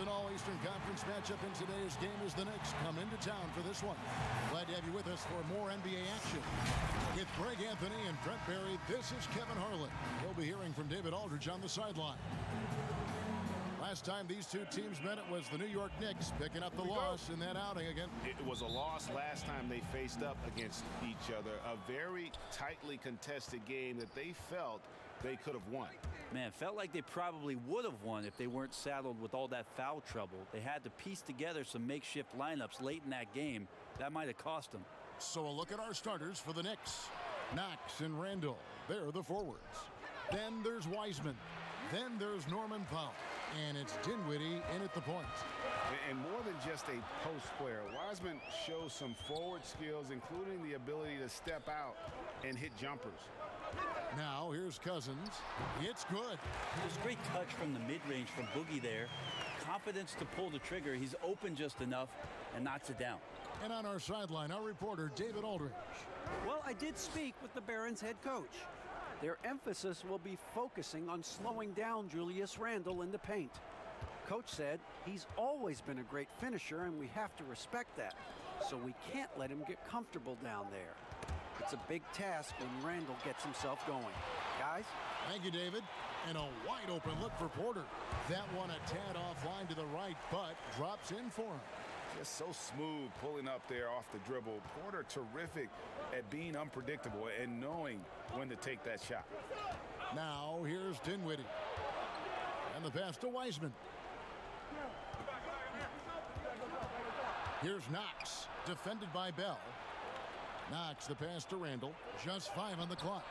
an all-Eastern Conference matchup in today's game as the Knicks come into town for this one. Glad to have you with us for more NBA action. With Greg Anthony and Trent Berry, this is Kevin Harlan. We'll be hearing from David Aldridge on the sideline. Last time these two teams met, it was the New York Knicks picking up the loss in that outing again. It was a loss last time they faced up against each other. A very tightly contested game that they felt they could have won. Man, felt like they probably would have won if they weren't saddled with all that foul trouble. They had to piece together some makeshift lineups late in that game. That might have cost them. So a look at our starters for the Knicks. Knox and Randall, they're the forwards. Then there's Wiseman. Then there's Norman Powell. And it's Dinwiddie in at the point. And more than just a post player, Wiseman shows some forward skills, including the ability to step out and hit jumpers. Now here's Cousins. It's good. There's a great touch from the mid-range from Boogie there. Confidence to pull the trigger. He's open just enough and knocks it down. And on our sideline, our reporter, David Aldridge. Well, I did speak with the Barons head coach. Their emphasis will be focusing on slowing down Julius Randle in the paint. Coach said he's always been a great finisher, and we have to respect that. So we can't let him get comfortable down there. It's a big task when Randle gets himself going. Guys? Thank you, David. And a wide open look for Porter. That one a tad offline to the right, but drops in for him. Just so smooth pulling up there off the dribble. Porter terrific at being unpredictable and knowing when to take that shot. Now here's Dinwiddie. And the pass to Wiseman. Here's Knox, defended by Bell. Knox, the pass to Randall. Just 5 on the clock.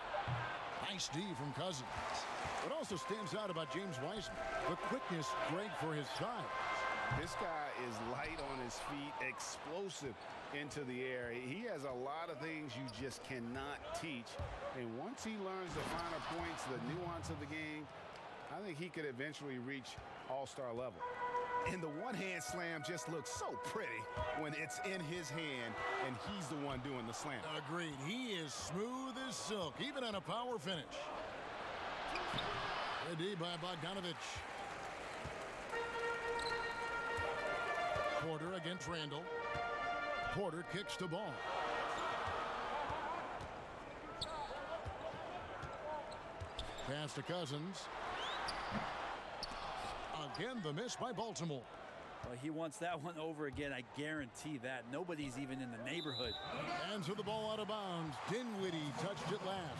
Nice D from Cousins. What also stands out about James Wiseman, the quickness, Greg, for his size. This guy is light on his feet, explosive into the air. He has a lot of things you just cannot teach. And once he learns the finer points, the nuance of the game, I think he could eventually reach all-star level. And the one-hand slam just looks so pretty when it's in his hand and he's the one doing the slam. Agreed. He is smooth as silk, even on a power finish. Ready by Bogdanovich. Porter against Randall. Porter kicks the ball. Pass to Cousins. Again, the miss by Baltimore. Well, he wants that one over again. I guarantee that. Nobody's even in the neighborhood. Hands with the ball out of bounds. Dinwiddie touched it last.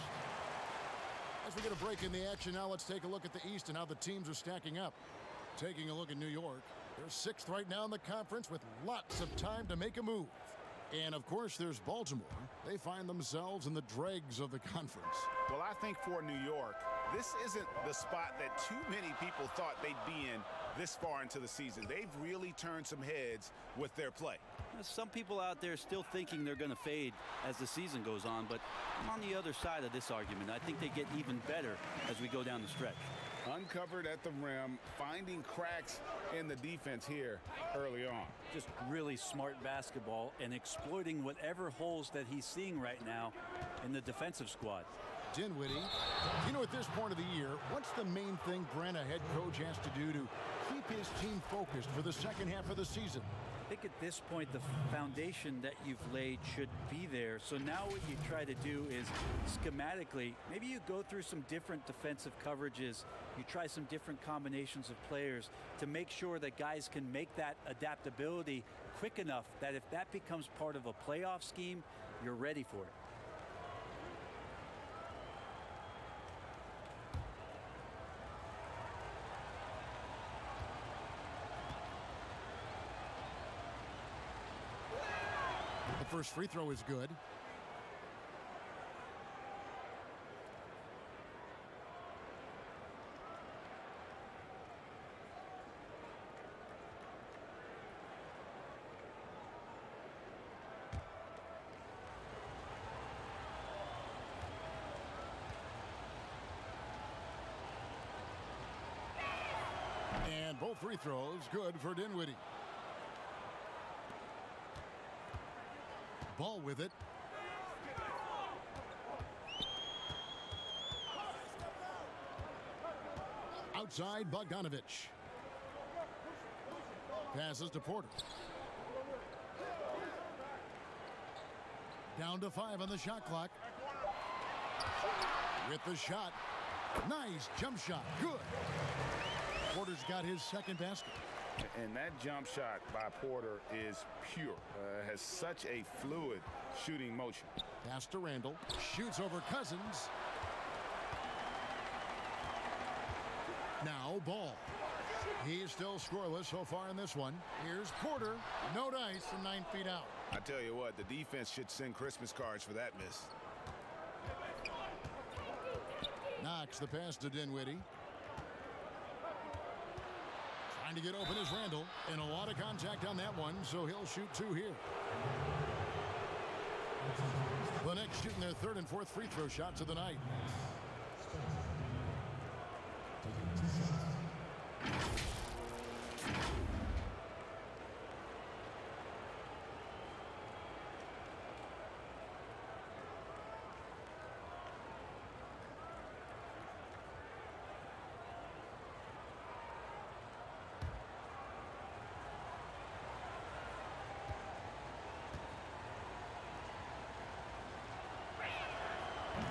As we get a break in the action now, let's take a look at the East and how the teams are stacking up. Taking a look at New York. They're 6th right now in the conference with lots of time to make a move. And, of course, there's Baltimore. They find themselves in the dregs of the conference. Well, I think for New York, this isn't the spot that too many people thought they'd be in this far into the season. They've really turned some heads with their play. Some people out there still thinking they're going to fade as the season goes on, but I'm on the other side of this argument. I think they get even better as we go down the stretch. Uncovered at the rim, finding cracks in the defense here early on. Just really smart basketball and exploiting whatever holes that he's seeing right now in the defensive squad. Dinwiddie, at this point of the year, what's the main thing Brent, a head coach, has to do to keep his team focused for the second half of the season? I think at this point the foundation that you've laid should be there. So now what you try to do is schematically, maybe you go through some different defensive coverages. You try some different combinations of players to make sure that guys can make that adaptability quick enough that if that becomes part of a playoff scheme, you're ready for it. The first free throw is good. And both free throws good for Dinwiddie. Ball with it. Outside Bogdanovich. Passes to Porter. Down to 5 on the shot clock. With the shot. Nice jump shot. Good. Porter's got his second basket. And that jump shot by Porter is pure. Has such a fluid shooting motion. Pass to Randall. Shoots over Cousins. Now Ball. He's still scoreless so far in this one. Here's Porter. No dice from 9 feet out. I tell you what, the defense should send Christmas cards for that miss. Knocks the pass to Dinwiddie. Trying to get open is Randall. And a lot of contact on that one, so he'll shoot 2 here. The Knicks shooting their 3rd and 4th free throw shots of the night.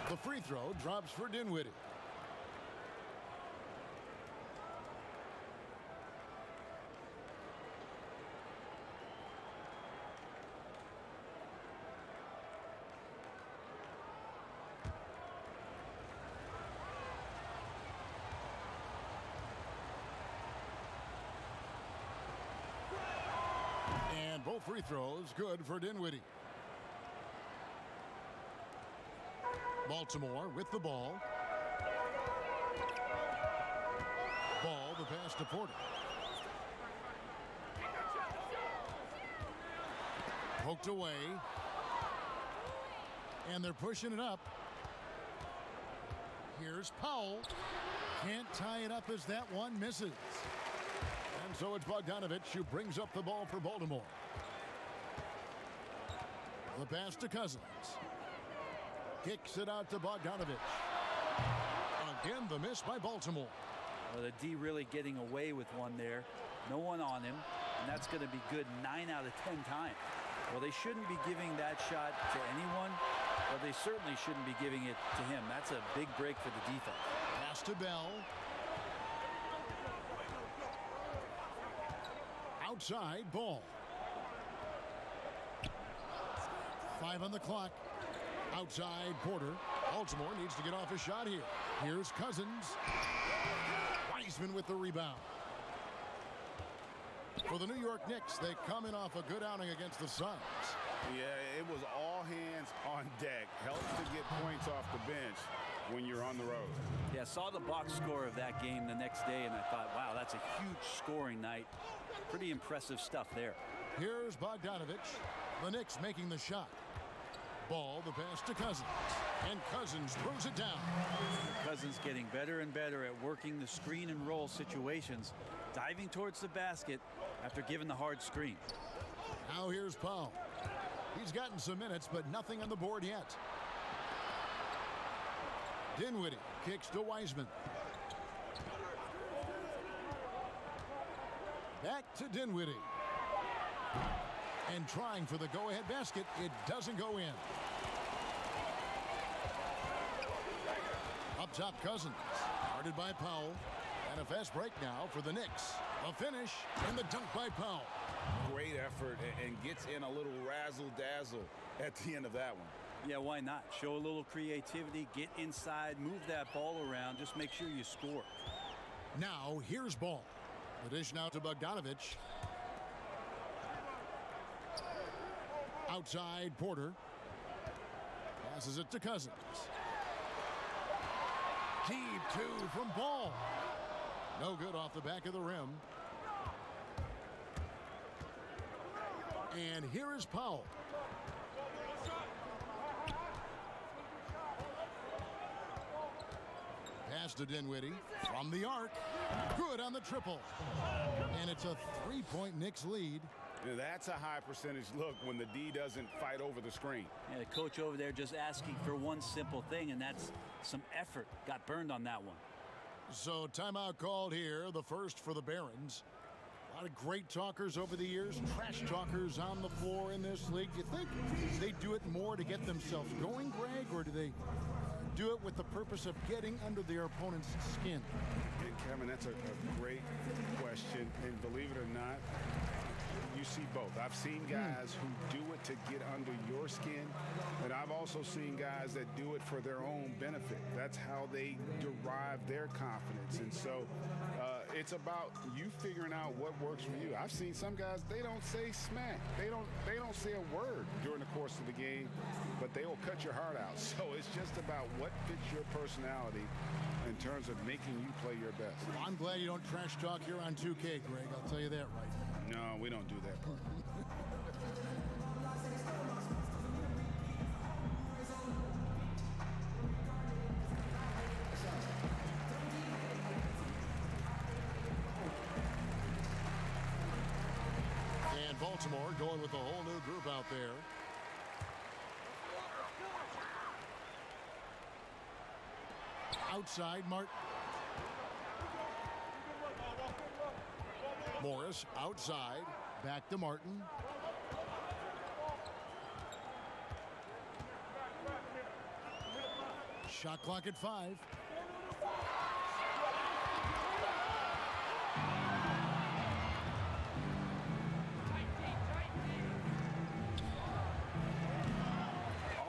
The free throw drops for Dinwiddie. And both free throws good for Dinwiddie. Baltimore with the ball. Ball, the pass to Porter. Poked away. And they're pushing it up. Here's Powell. Can't tie it up as that one misses. And so it's Bogdanovich who brings up the ball for Baltimore. The pass to Cousins. Kicks it out to Bogdanovich. Again, the miss by Baltimore. Well, the D really getting away with one there. No one on him, and that's going to be good 9 out of 10 times. Well, they shouldn't be giving that shot to anyone, but they certainly shouldn't be giving it to him. That's a big break for the defense. Pass to Bell. Outside, Ball. 5 on the clock. Outside, Porter. Baltimore needs to get off a shot here. Here's Cousins. Wiseman with the rebound. For the New York Knicks, they come in off a good outing against the Suns. Yeah, it was all hands on deck. Helps to get points off the bench when you're on the road. Yeah, saw the box score of that game the next day, and I thought, wow, that's a huge scoring night. Pretty impressive stuff there. Here's Bogdanovich. The Knicks making the shot. Ball, the pass to Cousins. And Cousins throws it down. Cousins getting better and better at working the screen and roll situations, diving towards the basket after giving the hard screen. Now here's Powell. He's gotten some minutes, but nothing on the board yet. Dinwiddie kicks to Wiseman. Back to Dinwiddie. And trying for the go-ahead basket, it doesn't go in. Up top, Cousins. Guarded by Powell. And a fast break now for the Knicks. A finish and the dunk by Powell. Great effort and gets in a little razzle-dazzle at the end of that one. Yeah, why not? Show a little creativity, get inside, move that ball around, just make sure you score. Now, here's Ball. The dish now to Bogdanovich. Outside, Porter. Passes it to Cousins. Deep 2 from Ball. No good off the back of the rim. And here is Powell. Pass to Dinwiddie from the arc. Good on the triple. And it's a 3-point Knicks lead. Yeah, that's a high percentage look when the D doesn't fight over the screen. Yeah, the coach over there just asking for one simple thing, and that's some effort. Got burned on that one. So timeout called here, the first for the Barons. A lot of great talkers over the years, trash talkers on the floor in this league. Do you think they do it more to get themselves going, Greg, or do they do it with the purpose of getting under their opponent's skin? And Kevin, that's a great question. And believe it or not, you see both. I've seen guys who do it to get under your skin, and I've also seen guys that do it for their own benefit. That's how they derive their confidence. And so it's about you figuring out what works for you. I've seen some guys, they don't say smack. They don't say a word during the course of the game, but they will cut your heart out. So it's just about what fits your personality in terms of making you play your best. Well, I'm glad you don't trash talk here on 2K, Greg. I'll tell you that right. No, we don't do that part. And Baltimore going with a whole new group out there. Outside, Martin. Morris outside, back to Martin. Shot clock at 5.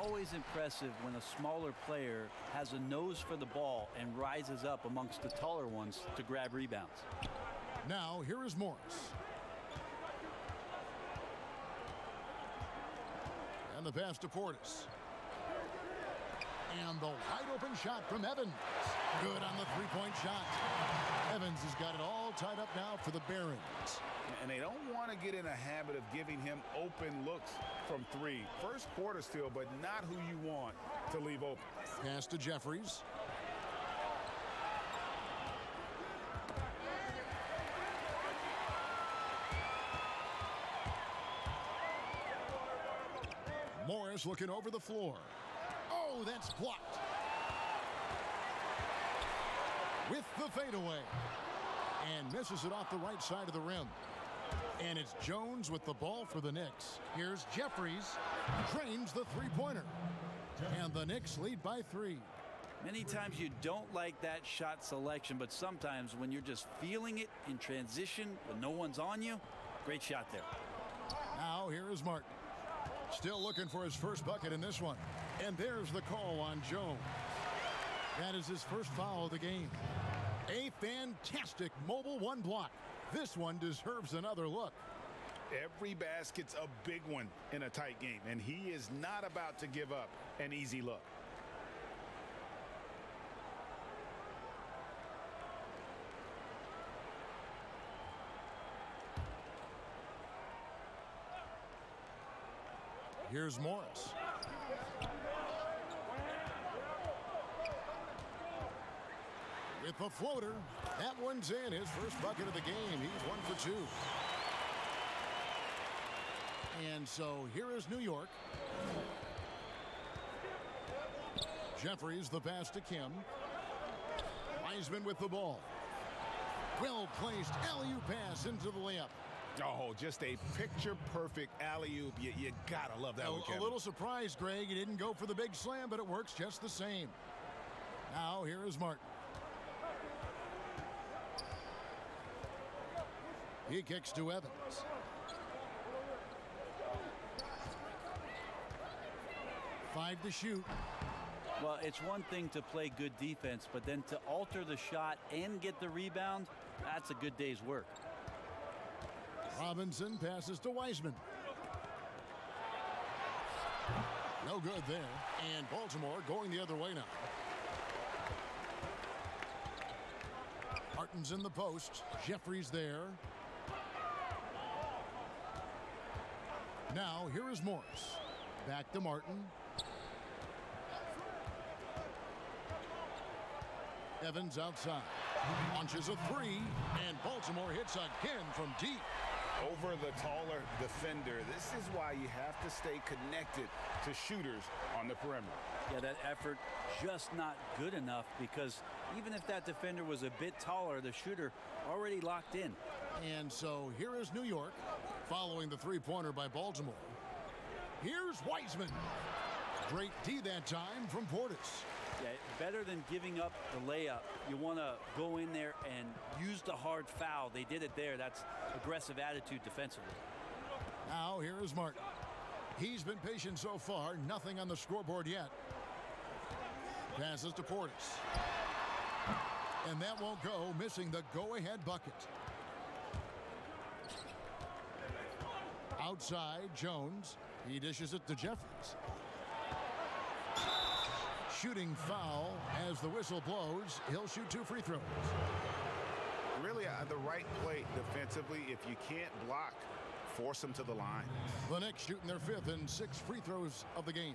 Always impressive when a smaller player has a nose for the ball and rises up amongst the taller ones to grab rebounds. Now, here is Morris. And the pass to Portis. And the wide open shot from Evans. Good on the three-point shot. Evans has got it all tied up now for the Barons. And they don't want to get in a habit of giving him open looks from 3. First quarter still, but not who you want to leave open. Pass to Jeffries. Morris looking over the floor. Oh, that's blocked. With the fadeaway. And misses it off the right side of the rim. And it's Jones with the ball for the Knicks. Here's Jeffries. Drains the three-pointer. And the Knicks lead by 3. Many times you don't like that shot selection, but sometimes when you're just feeling it in transition when no one's on you, great shot there. Now here is Martin. Still looking for his first bucket in this one. And there's the call on Jones. That is his first foul of the game. A fantastic mobile one block. This one deserves another look. Every basket's a big one in a tight game, and he is not about to give up an easy look. Here's Morris. With the floater, that one's in. His first bucket of the game. He's 1 for 2. And so here is New York. Jeffries the pass to Kim. Wiseman with the ball. Well placed alley-oop pass into the layup. Oh, just a picture-perfect alley-oop. You gotta love that one, Kevin. A little surprised, Greg. He didn't go for the big slam, but it works just the same. Now here is Martin. He kicks to Evans. Five to shoot. Well, it's one thing to play good defense, but then to alter the shot and get the rebound, that's a good day's work. Robinson passes to Wiseman. No good there. And Baltimore going the other way now. Martin's in the post. Jeffries there. Now here is Morris. Back to Martin. Evans outside. Launches a 3. And Baltimore hits again from deep. over the taller defender. This is why you have to stay connected to shooters on the perimeter. Yeah, that effort just not good enough, because even if that defender was a bit taller, the shooter already locked in. And so here is New York following the three-pointer by Baltimore. Here's Wiseman. Great D that time from Portis. Yeah, better than giving up the layup. You want to go in there and use the hard foul. They did it there. That's aggressive attitude defensively. Now here is Martin. He's been patient so far. Nothing on the scoreboard yet. Passes to Portis. And that won't go, missing the go-ahead bucket. Outside, Jones. He dishes it to Jeffries. Shooting foul as the whistle blows. He'll shoot 2 free throws. Really the right play defensively. If you can't block, force them to the line. The Knicks shooting their 5th and 6th free throws of the game.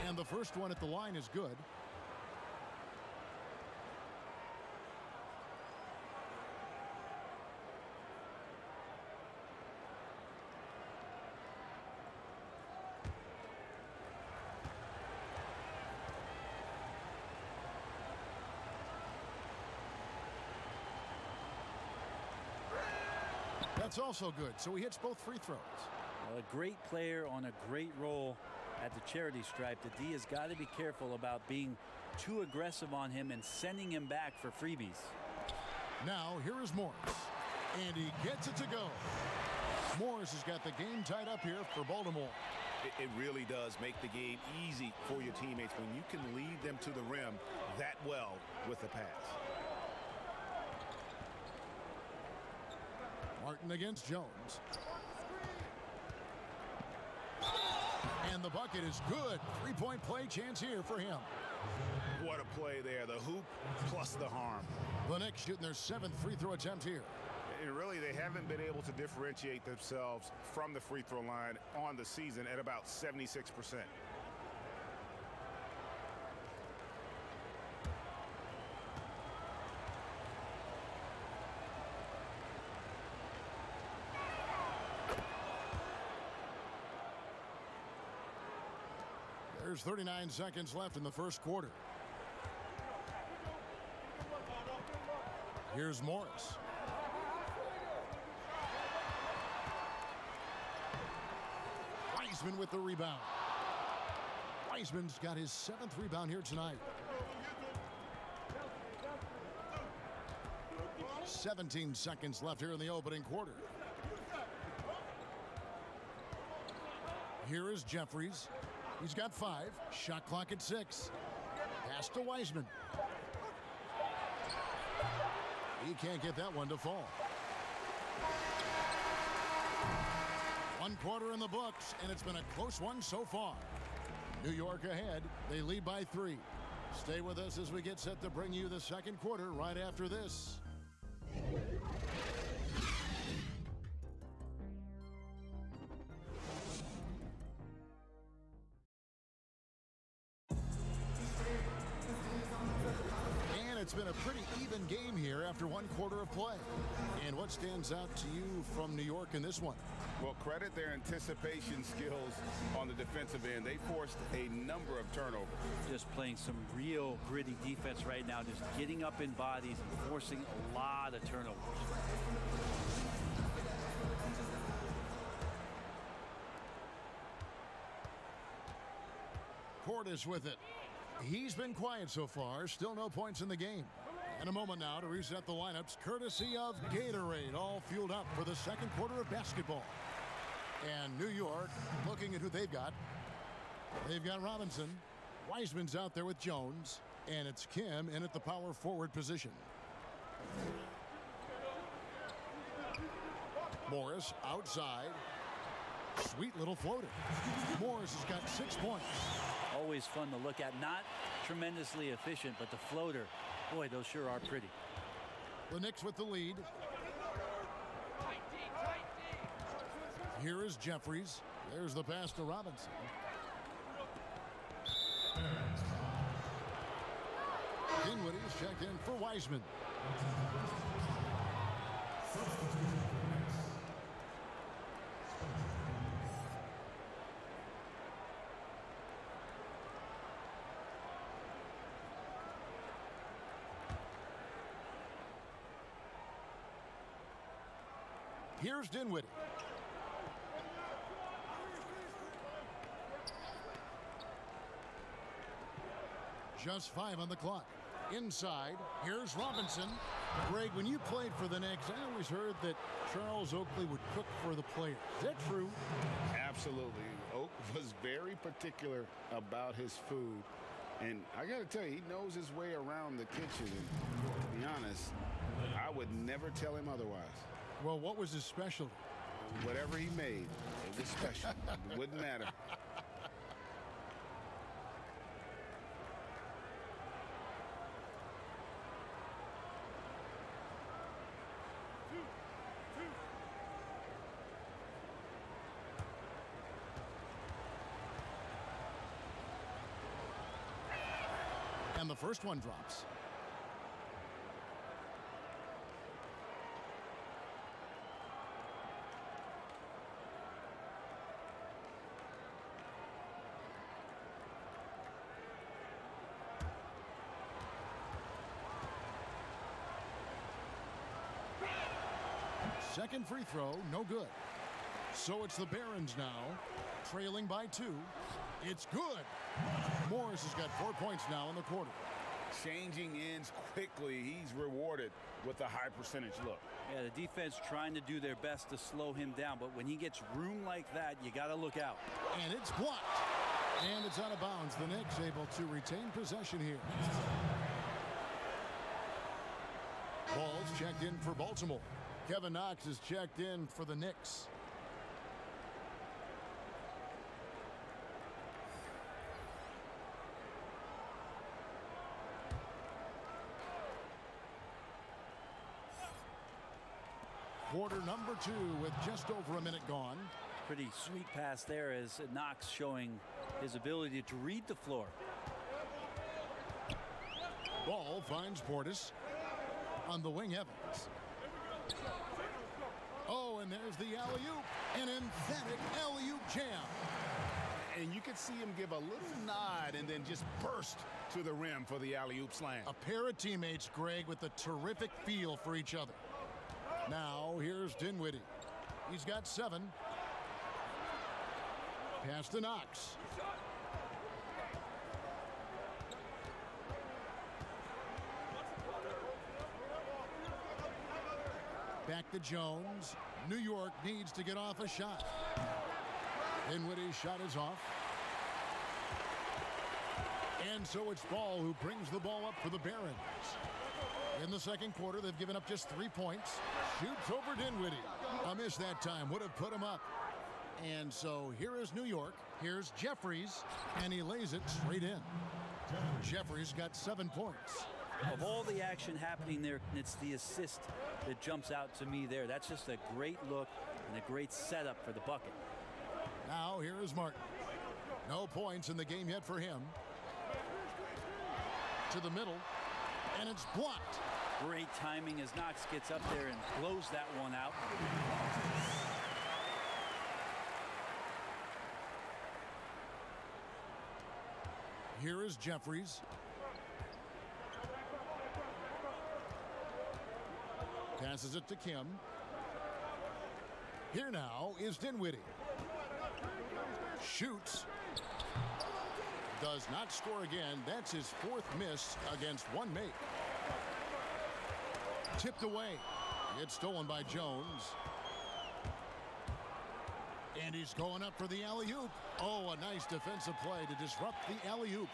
And the first one at the line is good. That's also good. So he hits both free throws. Well, a great player on a great role at the charity stripe. The D has got to be careful about being too aggressive on him and sending him back for freebies. Now here is Morris. And he gets it to go. Morris has got the game tied up here for Baltimore. It really does make the game easy for your teammates when you can lead them to the rim that well with the pass. Martin against Jones. And the bucket is good. 3-point play chance here for him. What a play there. The hoop plus the harm. The Knicks shooting their 7th free throw attempt here. And really, they haven't been able to differentiate themselves from the free throw line on the season at about 76%. There's 39 seconds left in the first quarter. Here's Morris. Wiseman with the rebound. Wiseman's got his 7th rebound here tonight. 17 seconds left here in the opening quarter. Here is Jeffries. He's got 5. Shot clock at 6. Pass to Wiseman. He can't get that one to fall. 1 quarter in the books, and it's been a close one so far. New York ahead. They lead by 3. Stay with us as we get set to bring you the second quarter right after this. It's been a pretty even game here after 1 quarter of play. And what stands out to you from New York in this one? Well, credit their anticipation skills on the defensive end. They forced a number of turnovers. Just playing some real gritty defense right now, just getting up in bodies and forcing a lot of turnovers. Portis with it. He's been quiet so far. Still no points in the game. And a moment now to reset the lineups courtesy of Gatorade. All fueled up for the second quarter of basketball. And New York looking at who they've got. They've got Robinson. Wiseman's out there with Jones. And it's Kim in at the power forward position. Morris outside. Sweet little floater. Morris has got 6 points. Always fun to look at. Not tremendously efficient, but the floater, boy, those sure are pretty. The Knicks with the lead. Here is Jeffries. There's the pass to Robinson. Dinwiddie's checked in for Wiseman. Here's Dinwiddie. Just 5 on the clock. Inside, here's Robinson. Greg, when you played for the Knicks, I always heard that Charles Oakley would cook for the players. Is that true? Absolutely. Oak was very particular about his food. And I got to tell you, he knows his way around the kitchen. And to be honest, I would never tell him otherwise. Well, what was his specialty? Whatever he made, it was special. It wouldn't matter. And the first one drops. Second free throw, no good. So it's the Barons now, trailing by 2. It's good. Morris has got 4 points now in the quarter. Changing ends quickly. He's rewarded with a high percentage look. Yeah, the defense trying to do their best to slow him down, but when he gets room like that, you got to look out. And it's blocked. And it's out of bounds. The Knicks able to retain possession here. Ball's checked in for Baltimore. Kevin Knox is checked in for the Knicks. Quarter number 2 with just over a minute gone. Pretty sweet pass there as Knox showing his ability to read the floor. Ball finds Portis. On the wing, Evans. Oh, and there's the alley-oop. An emphatic alley-oop jam. And you could see him give a little nod and then just burst to the rim for the alley-oop slam. A pair of teammates, Greg, with a terrific feel for each other. Now, here's Dinwiddie. He's got 7. Pass to Knox. Back to Jones. New York needs to get off a shot. Dinwiddie's shot is off. And so it's Ball who brings the ball up for the Barons. In the second quarter, they've given up just 3 points. Shoots over Dinwiddie. A miss that time would have put him up. And so here is New York. Here's Jeffries, and he lays it straight in. Jeffries got 7 points. Of all the action happening there, it's the assist that jumps out to me there. That's just a great look and a great setup for the bucket. Now here is Martin. No points in the game yet for him. To the middle, and it's blocked. Great timing as Knox gets up there and blows that one out. Here is Jeffries. Passes it to Kim. Here now is Dinwiddie. Shoots. Does not score again. That's his 4th miss against 1 make. Tipped away. It's stolen by Jones. And he's going up for the alley-oop. Oh, a nice defensive play to disrupt the alley-oop.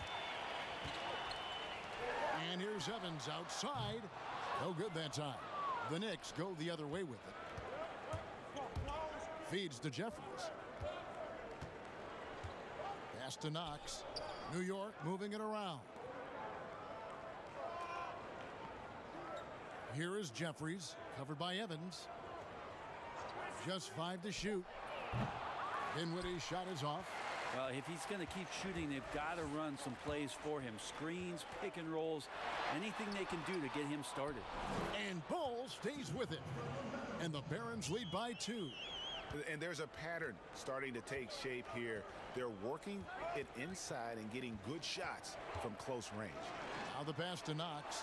And here's Evans outside. No good that time. The Knicks go the other way with it. Feeds to Jeffries. Pass to Knox. New York moving it around. Here is Jeffries, covered by Evans. Just 5 to shoot. Dinwiddie's shot is off. Well, if he's going to keep shooting, they've got to run some plays for him. Screens, pick and rolls, anything they can do to get him started. And Ball stays with it. And the Barons lead by 2. And there's a pattern starting to take shape here. They're working it inside and getting good shots from close range. Now the pass to Knox.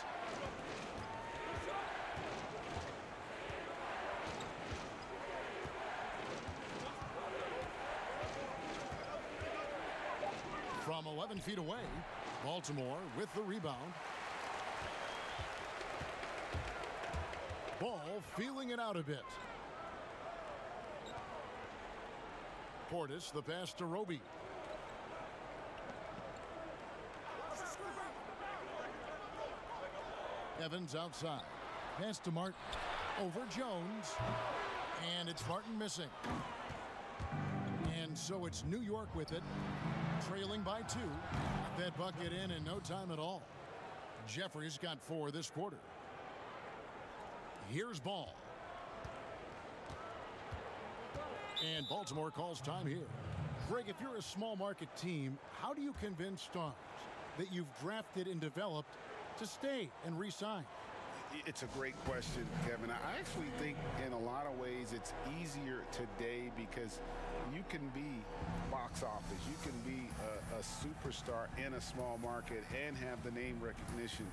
From 11 feet away, Baltimore with the rebound. Ball feeling it out a bit. Portis, the pass to Roby. Evans outside. Pass to Martin. Over Jones. And it's Martin missing. And so it's New York with it. Trailing by 2. That bucket in no time at all. Jeffries got 4 this quarter. Here's Ball. And Baltimore calls time here. Greg, if you're a small market team, how do you convince stars that you've drafted and developed to stay and re-sign? It's a great question, Kevin. I actually think in a lot of ways it's easier today because you can be box office. You can be a superstar in a small market and have the name recognition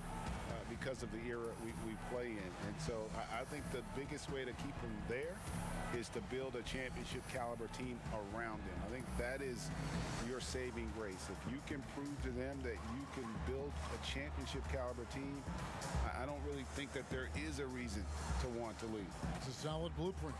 because of the era we play in. And so I think the biggest way to keep them there is to build a championship caliber team around them. I think that is your saving grace. If you can prove to them that you can build a championship caliber team, I don't really think that there is a reason to want to leave. It's a solid blueprint.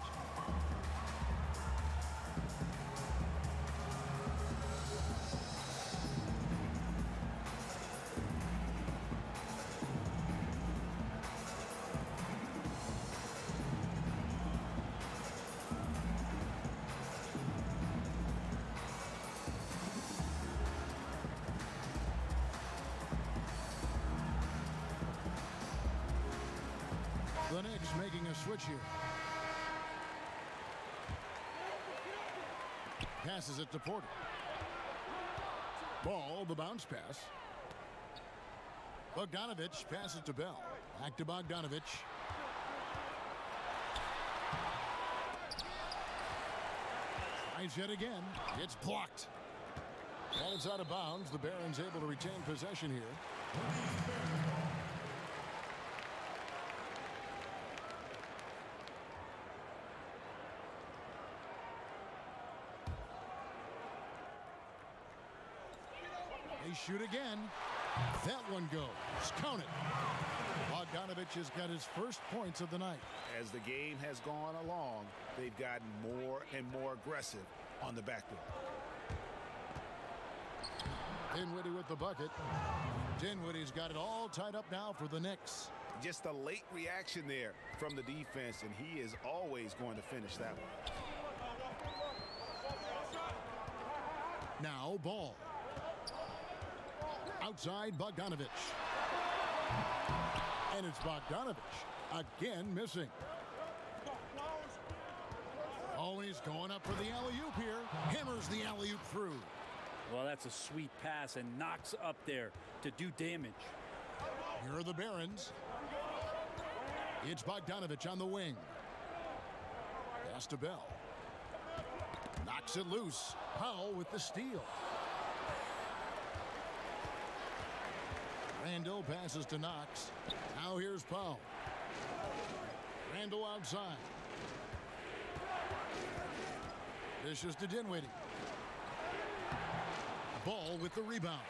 The Knicks making a switch here. Passes it to Porter. Ball, the bounce pass. Bogdanovich passes to Bell. Back to Bogdanovich. Tries yet again. It's blocked. And it's out of bounds. The Barons able to retain possession here. They shoot again. That one goes. Count it. Bogdanovich has got his first points of the night. As the game has gone along, they've gotten more and more aggressive on the backboard. Dinwiddie with the bucket. Dinwiddie's got it all tied up now for the Knicks. Just a late reaction there from the defense, and he is always going to finish that one. Now Ball. Outside Bogdanovich. And it's Bogdanovich again missing. Oh, he's going up for the alley-oop here. Hammers the alley-oop through. Well, that's a sweet pass and knocks up there to do damage. Here are the Barons. It's Bogdanovich on the wing. Pass to Bell. Knocks it loose. Powell with the steal. Randall passes to Knox. Now here's Powell. Randall outside. Dishes to Dinwiddie. Ball with the rebound.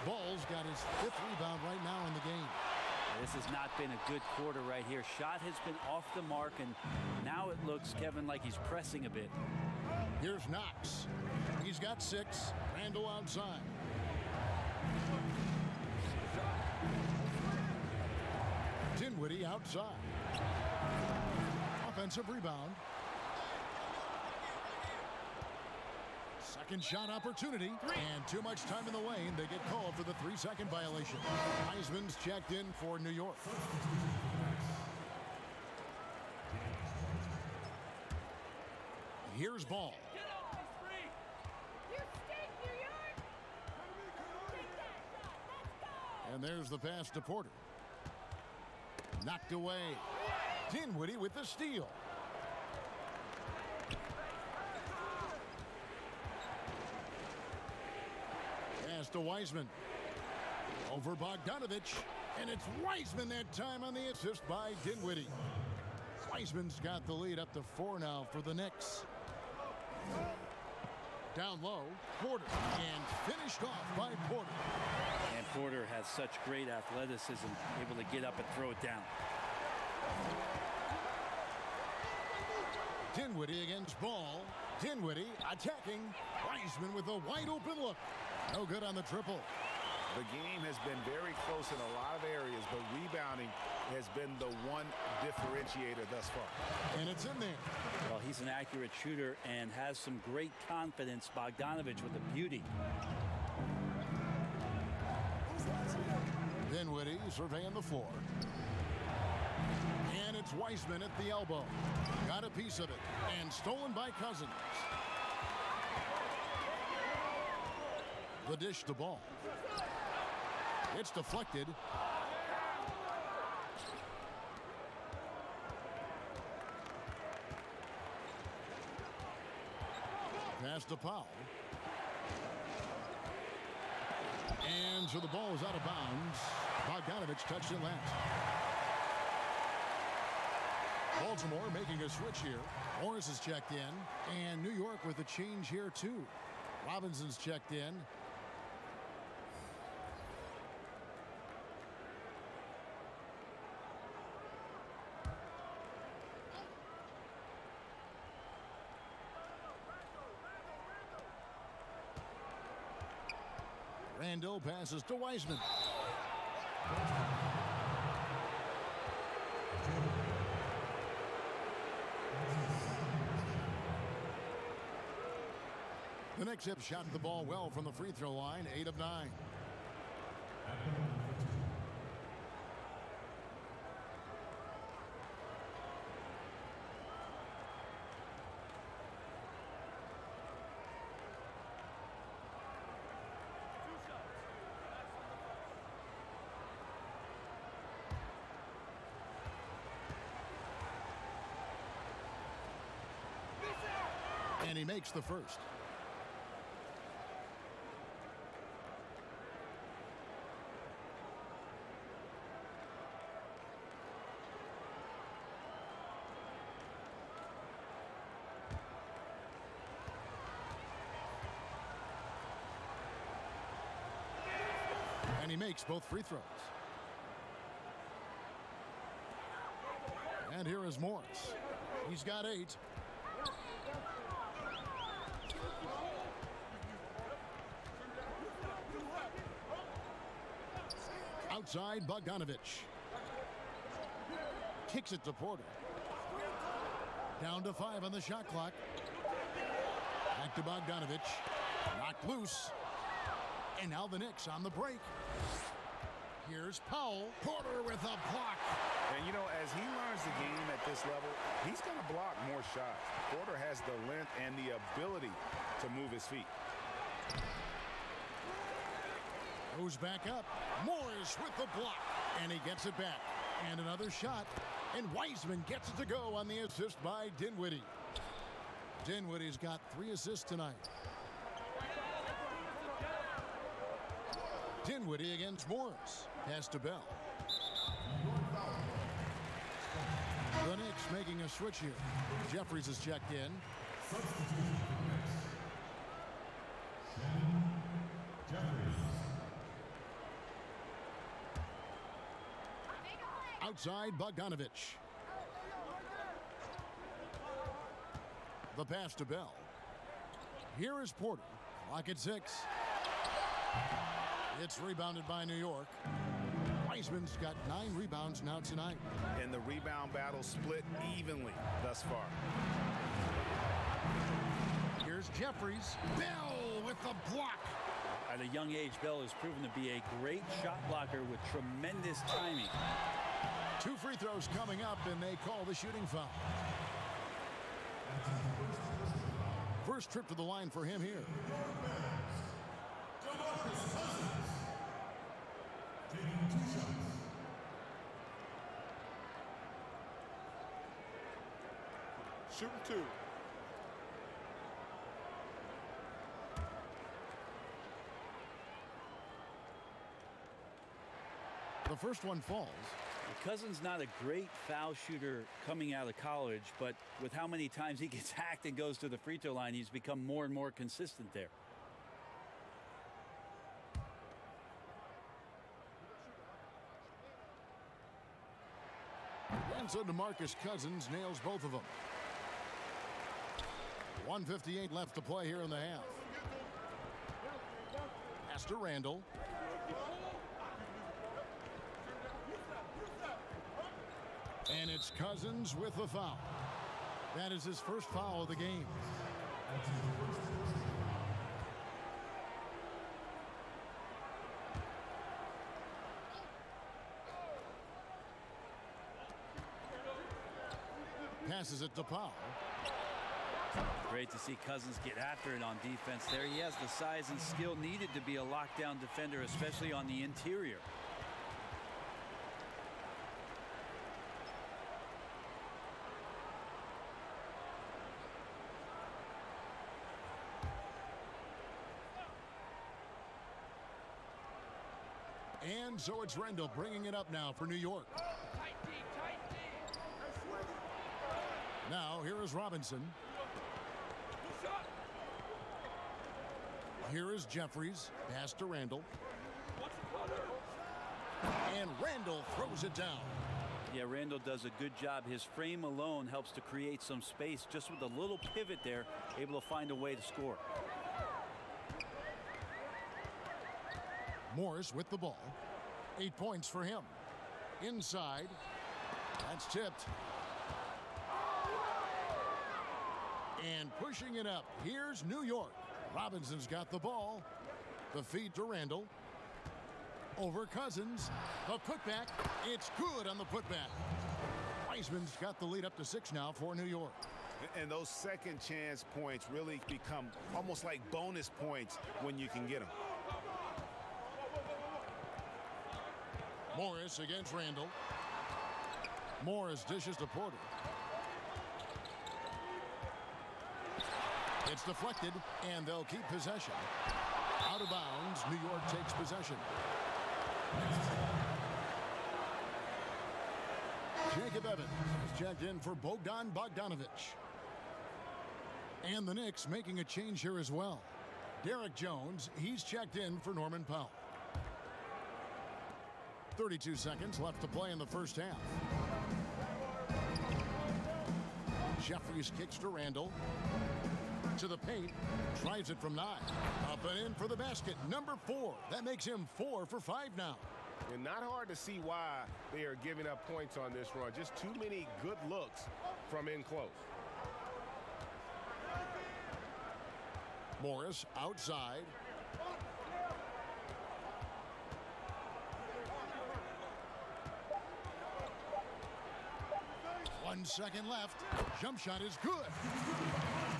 Ball's got his 5th rebound right now in the game. This has not been a good quarter right here. Shot has been off the mark, and now it looks, Kevin, like he's pressing a bit. Here's Knox. He's got 6. Randall outside. Dinwiddie outside. Offensive rebound. Second shot opportunity. And too much time in the lane. They get called for the 3-second violation. Wiseman's checked in for New York. Here's Ball. And there's the pass to Porter. Knocked away. Dinwiddie with the steal. Pass to Wiseman. Over Bogdanovich. And it's Wiseman that time on the assist by Dinwiddie. Wiseman's got the lead up to 4 now for the Knicks. Down low, Porter. And finished off by Porter. And Porter has such great athleticism, able to get up and throw it down. Dinwiddie against Ball. Dinwiddie attacking. Wiseman with a wide open look. No good on the triple. The game has been very close in a lot of areas, but rebounding has been the one differentiator thus far. And it's in there. Well, he's an accurate shooter and has some great confidence. Bogdanovich with the beauty. Dinwiddie surveying the floor. And it's Wiseman at the elbow. Got a piece of it. And stolen by Cousins. The dish to Ball. It's deflected. Pass to Powell. And so the ball is out of bounds. Bogdanovich touched it last. Baltimore making a switch here. Morris is checked in. And New York with a change here too. Robinson's checked in. Randall passes to Wiseman. The Knicks have shot the ball well from the free throw line, 8 of 9. And he makes the first. And he makes both free throws. And here is Morris. He's got 8. Outside, Bogdanovich. Kicks it to Porter. Down to 5 on the shot clock. Back to Bogdanovich. Knocked loose. And now the Knicks on the break. Here's Powell. Porter with a block. And, you know, as he learns the game at this level, he's going to block more shots. Porter has the length and the ability to move his feet. Goes back up. Morris with the block. And he gets it back. And another shot. And Wiseman gets it to go on the assist by Dinwiddie. Dinwiddie's got 3 assists tonight. Dinwiddie against Morris. Pass to Bell. The Knicks making a switch here. Jeffries is checked in. Outside, Bogdanovich. The pass to Bell. Here is Porter. Clock at 6. It's rebounded by New York. Wiseman's got 9 rebounds now tonight. And the rebound battle split evenly thus far. Here's Jeffries. Bell with the block. At a young age, Bell has proven to be a great shot blocker with tremendous timing. 2 free throws coming up, and they call the shooting foul. First trip to the line for him here. Shooting 2. The first one falls. Cousins not a great foul shooter coming out of college, but with how many times he gets hacked and goes to the free throw line, he's become more and more consistent there. And so DeMarcus Cousins nails both of them. 1:58 left to play here in the half. Pass to Randall. And it's Cousins with the foul. That is his first foul of the game. Passes it to Powell. Great to see Cousins get after it on defense there. He has the size and skill needed to be a lockdown defender, especially on the interior. And so it's Randall bringing it up now for New York. Now here is Robinson. Here is Jeffries. Pass to Randall. And Randall throws it down. Yeah, Randall does a good job. His frame alone helps to create some space. Just with a little pivot there, able to find a way to score. Morris with the ball. 8 points for him. Inside. That's tipped. And pushing it up. Here's New York. Robinson's got the ball. The feed to Randall. Over Cousins. The putback. It's good on the putback. Wiseman's got the lead up to 6 now for New York. And those second chance points really become almost like bonus points when you can get them. Morris against Randall. Morris dishes to Porter. It's deflected, and they'll keep possession. Out of bounds, New York takes possession. Jacob Evans is checked in for Bogdan Bogdanovic. And the Knicks making a change here as well. Derek Jones, he's checked in for Norman Powell. 32 seconds left to play in the first half. Jeffries kicks to Randall. To the paint. Tries it from 9. Up and in for the basket. Number 4. That makes him 4 for 5 now. And not hard to see why they are giving up points on this run. Just too many good looks from in close. Morris outside. One second left. Jump shot is good.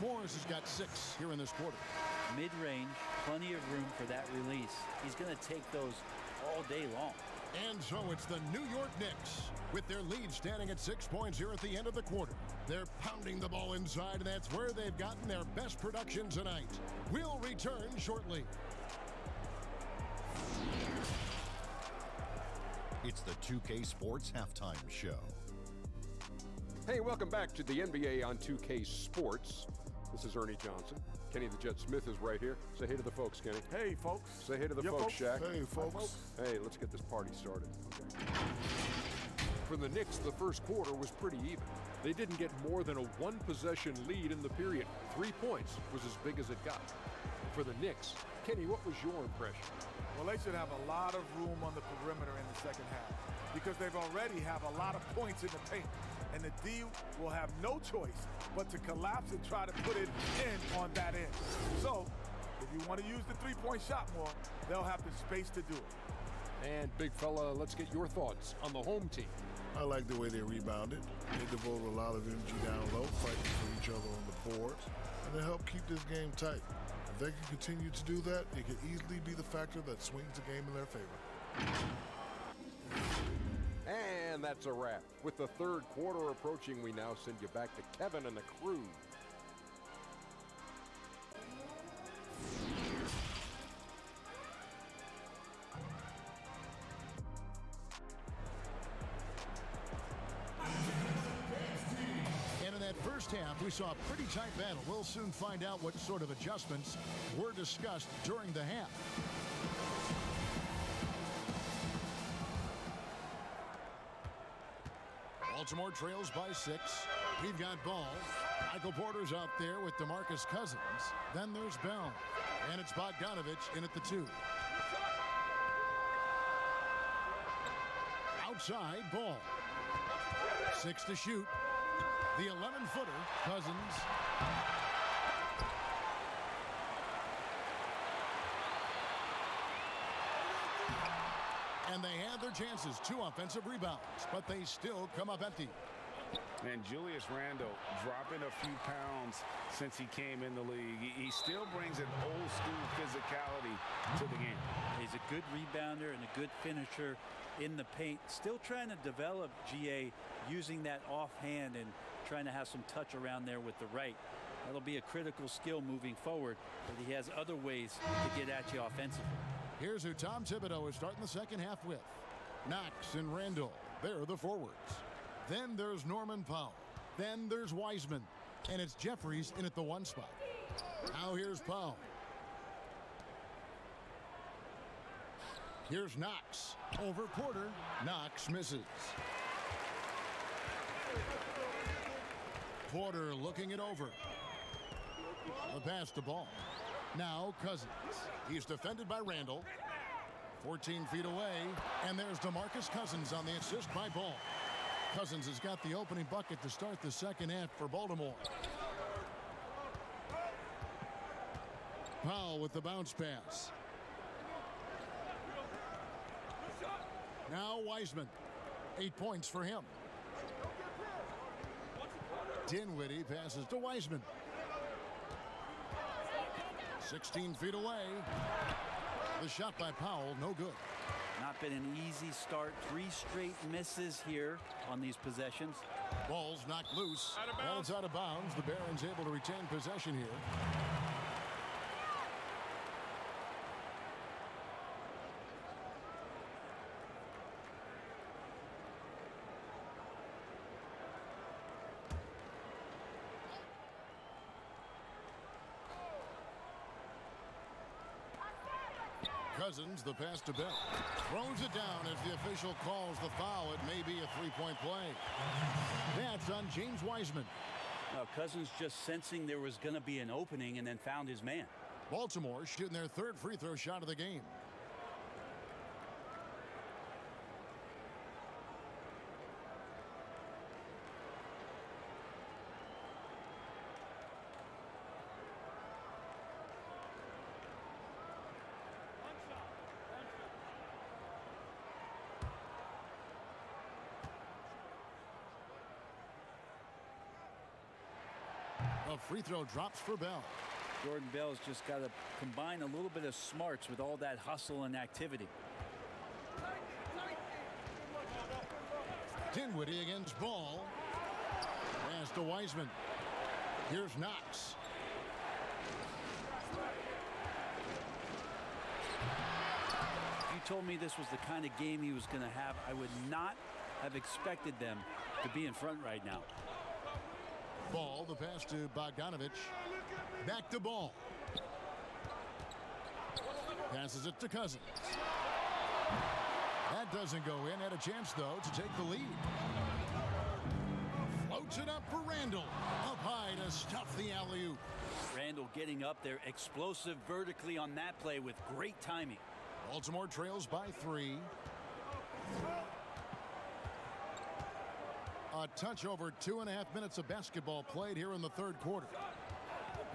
Morris has got 6 here in this quarter. Mid-range, plenty of room for that release. He's going to take those all day long. And so it's the New York Knicks with their lead standing at 6 points here at the end of the quarter. They're pounding the ball inside, and that's where they've gotten their best production tonight. We'll return shortly. It's the 2K Sports Halftime Show. Hey, welcome back to the NBA on 2K Sports. This is Ernie Johnson. Kenny the Jet Smith is right here. Say hey to the folks, Kenny. Hey, folks. Say hey to the folks, Shaq. Hey, folks. Hey, let's get this party started. Okay. For the Knicks, the first quarter was pretty even. They didn't get more than a one-possession lead in the period. 3 points was as big as it got. For the Knicks, Kenny, what was your impression? Well, they should have a lot of room on the perimeter in the second half because they've already have a lot of points in the paint. And the D will have no choice but to collapse and try to put it in on that end. So the If you want to use the three-point shot more, they'll have the space to do it. And big fella, let's get your thoughts on the home team. I like the way they rebounded. They devoted a lot of energy down low, fighting for each other on the boards, and they help keep this game tight. If they can continue to do that, it could easily be the factor that swings the game in their favor. And that's a wrap. With the third quarter approaching, we now send you back to Kevin and the crew. First half, we saw a pretty tight battle. We'll soon find out what sort of adjustments were discussed during the half. Baltimore trails by 6. We've got ball. Michael Porter's out there with DeMarcus Cousins. Then there's Bell. And it's Bogdanovich in at the 2. Outside, ball. 6 to shoot. The 11-footer, Cousins. And they had their chances. 2 offensive rebounds, but they still come up empty. And Julius Randle dropping a few pounds since he came in the league. He still brings an old-school physicality to the game. He's a good rebounder and a good finisher in the paint. Still trying to develop GA using that offhand and trying to have some touch around there with the right. That'll be a critical skill moving forward, but he has other ways to get at you offensively. Here's who Tom Thibodeau is starting the second half with. Knox and Randall. They're the forwards. Then there's Norman Powell. Then there's Wiseman. And it's Jeffries in at the 1 spot. Now here's Powell. Here's Knox. Over Porter. Knox misses. Porter looking it over. The pass to Ball. Now Cousins. He's defended by Randall. 14 feet away. And there's DeMarcus Cousins on the assist by Ball. Cousins has got the opening bucket to start the second half for Baltimore. Powell with the bounce pass. Now Wiseman. 8 points for him. Dinwiddie passes to Wiseman. 16 feet away. The shot by Powell, no good. Not been an easy start. 3 straight misses here on these possessions. Ball's knocked loose. Ball's out of bounds. The Barons able to retain possession here. Cousins, the pass to Bell. Throws it down as the official calls the foul. It may be a 3-point play. That's on James Wiseman. Cousins just sensing there was going to be an opening and then found his man. Baltimore shooting their 3rd free throw shot of the game. A free throw drops for Bell. Jordan Bell's just got to combine a little bit of smarts with all that hustle and activity. Dinwiddie against Ball. Pass to Wiseman. Here's Knox. If you told me this was the kind of game he was going to have, I would not have expected them to be in front right now. Ball, the pass to Bogdanovich. Back to Ball. Passes it to Cousins. That doesn't go in. Had a chance, though, to take the lead. Floats it up for Randall. Up high to stuff the alley-oop. Randall getting up there, explosive vertically on that play with great timing. Baltimore trails by 3. A touch over 2.5 minutes of basketball played here in the 3rd quarter.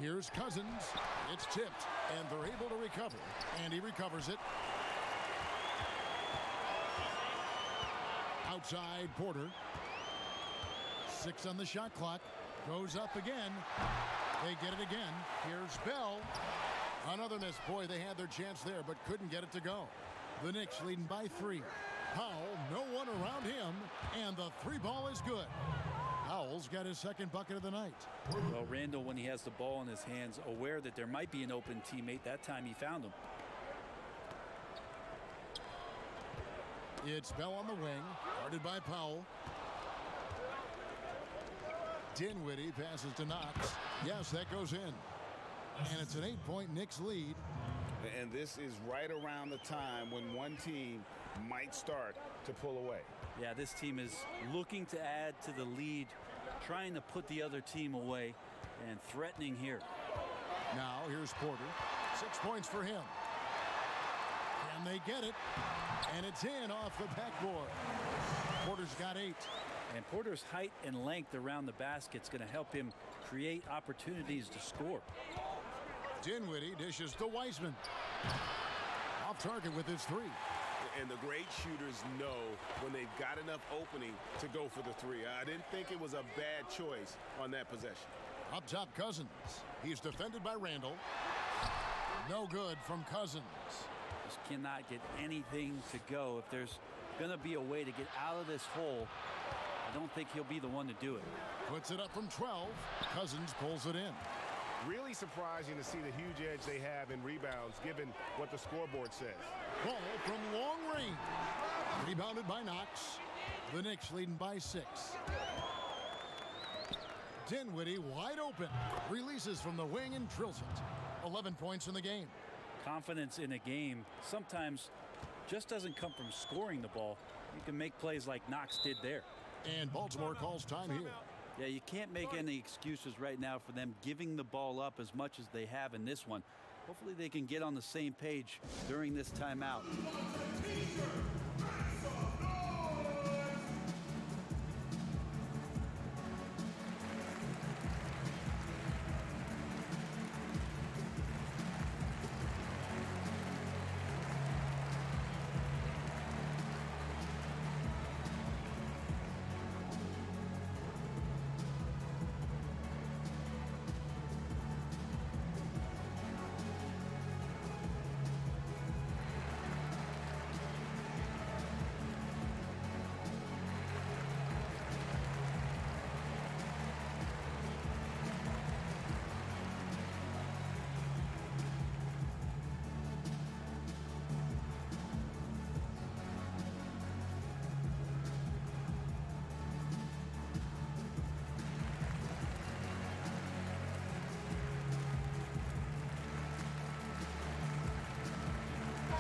Here's Cousins. It's tipped, and they're able to recover. And he recovers it. Outside Porter. 6 on the shot clock. Goes up again. They get it again. Here's Bell. Another miss. Boy, they had their chance there, but couldn't get it to go. The Knicks leading by 3. Powell, no one around him, and the 3 ball is good. Powell's got his second bucket of the night. Well, Randall, when he has the ball in his hands, aware that there might be an open teammate, that time he found him. It's Bell on the wing, guarded by Powell. Dinwiddie passes to Knox. Yes, that goes in. And it's an 8-point Knicks lead. And this is right around the time when one team might start to pull away. Yeah, this team is looking to add to the lead, trying to put the other team away, and threatening here. Now here's Porter. 6 points for him. Can they get it? And it's in off the backboard. Porter's got 8. And Porter's height and length around the basket is going to help him create opportunities to score. Dinwiddie dishes to Wiseman. Off target with his 3. And the great shooters know when they've got enough opening to go for the 3. I didn't think it was a bad choice on that possession. Up top, Cousins. He's defended by Randall. No good from Cousins. Just cannot get anything to go. If there's going to be a way to get out of this hole, I don't think he'll be the one to do it. Puts it up from 12. Cousins pulls it in. Really surprising to see the huge edge they have in rebounds given what the scoreboard says. Ball from long range. Rebounded by Knox. The Knicks leading by 6. Dinwiddie wide open. Releases from the wing and drills it. 11 points in the game. Confidence in a game sometimes just doesn't come from scoring the ball. You can make plays like Knox did there. And Baltimore calls time here. Yeah, you can't make any excuses right now for them giving the ball up as much as they have in this one. Hopefully they can get on the same page during this timeout.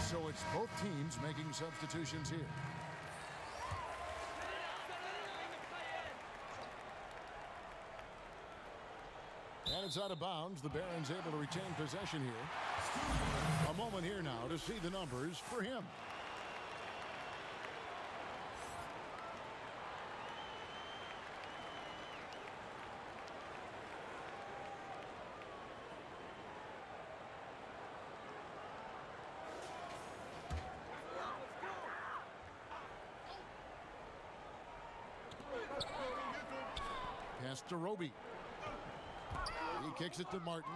So it's both teams making substitutions here. And it's out of bounds. The Barons able to retain possession here. A moment here now to see the numbers for him. Pass to Roby. He kicks it to Martin.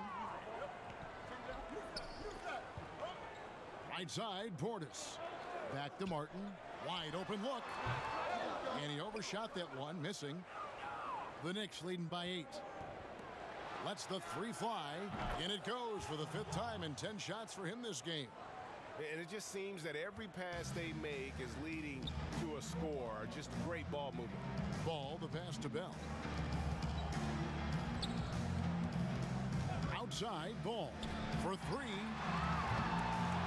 Right side, Portis. Back to Martin. Wide open look. And he overshot that one, missing. The Knicks leading by 8. Lets the 3 fly. And it goes for the 5th time in 10 shots for him this game. And it just seems that every pass they make is leading to a score. Just great ball movement. Ball, the pass to Bell. Outside, Ball for 3.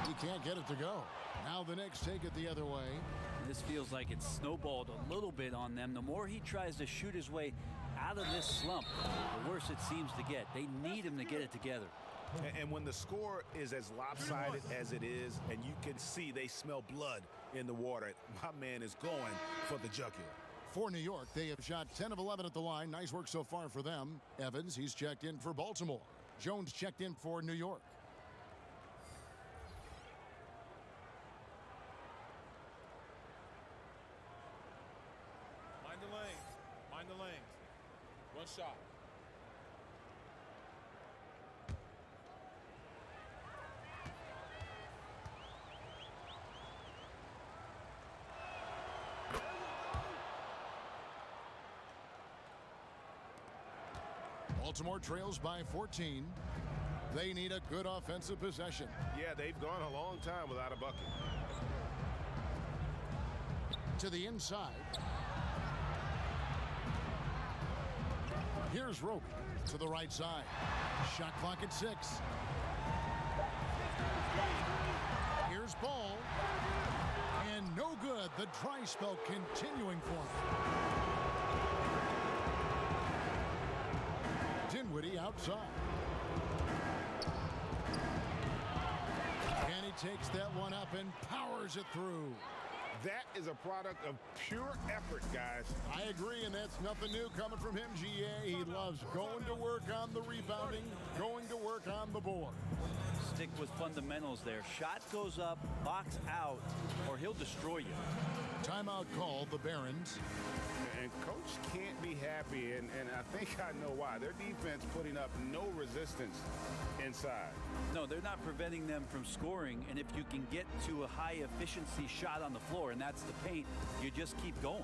He can't get it to go. Now the Knicks take it the other way. This feels like it's snowballed a little bit on them. The more he tries to shoot his way out of this slump, the worse it seems to get. They need him to get it together. And when the score is as lopsided as it is, and you can see they smell blood in the water, my man is going for the jugular. For New York, they have shot 10 of 11 at the line. Nice work so far for them. Evans, he's checked in for Baltimore. Jones checked in for New York. Mind the lanes. Mind the lanes. One shot. Baltimore trails by 14. They need a good offensive possession. Yeah, they've gone a long time without a bucket. To the inside. Here's Roby to the right side. Shot clock at 6. Here's Ball. And no good. The dry spell continuing for him. Dinwiddie outside. And he takes that one up and powers it through. That is a product of pure effort, guys. I agree, and that's nothing new coming from him, GA. He loves going to work on the rebounding, going to work on the board. Stick with fundamentals there. Shot goes up, box out, or he'll destroy you. Timeout called, the Barons. And coach can't be happy, and I think I know why. Their defense putting up no resistance inside. No, they're not preventing them from scoring, and if you can get to a high efficiency shot on the floor, and that's the paint, you just keep going.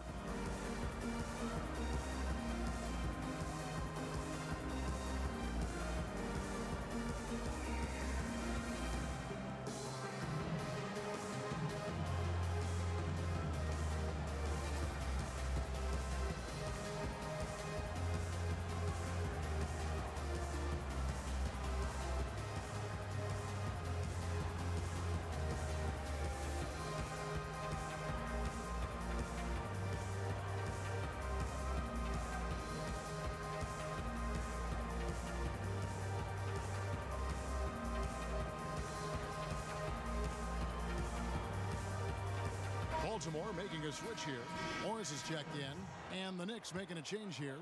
Baltimore making a switch here. Morris is checked in, and the Knicks making a change here.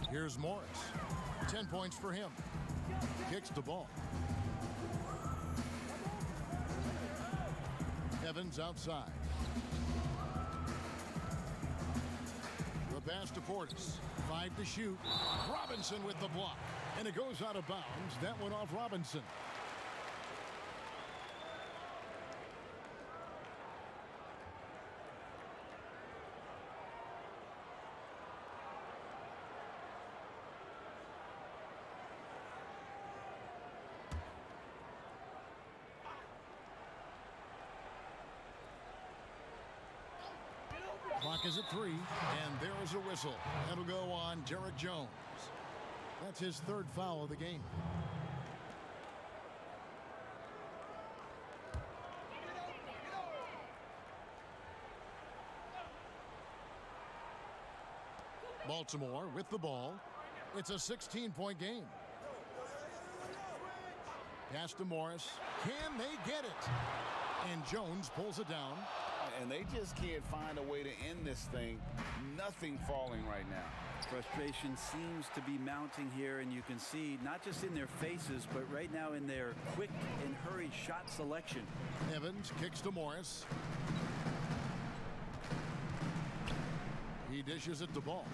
Here's Morris. 10 points for him. Kicks the ball. Evans outside. The pass to Portis. 5 to shoot. Robinson with the block. And it goes out of bounds. That went off Robinson. Clock is at 3, and there is a whistle. That'll go on Derek Jones. That's his 3rd foul of the game. Baltimore with the ball. It's a 16-point game. Pass to Morris. Can they get it? And Jones pulls it down. And they just can't find a way to end this thing. Nothing falling right now. Frustration seems to be mounting here, and you can see not just in their faces, but right now in their quick and hurried shot selection. Evans kicks to Morris. He dishes it to Ball.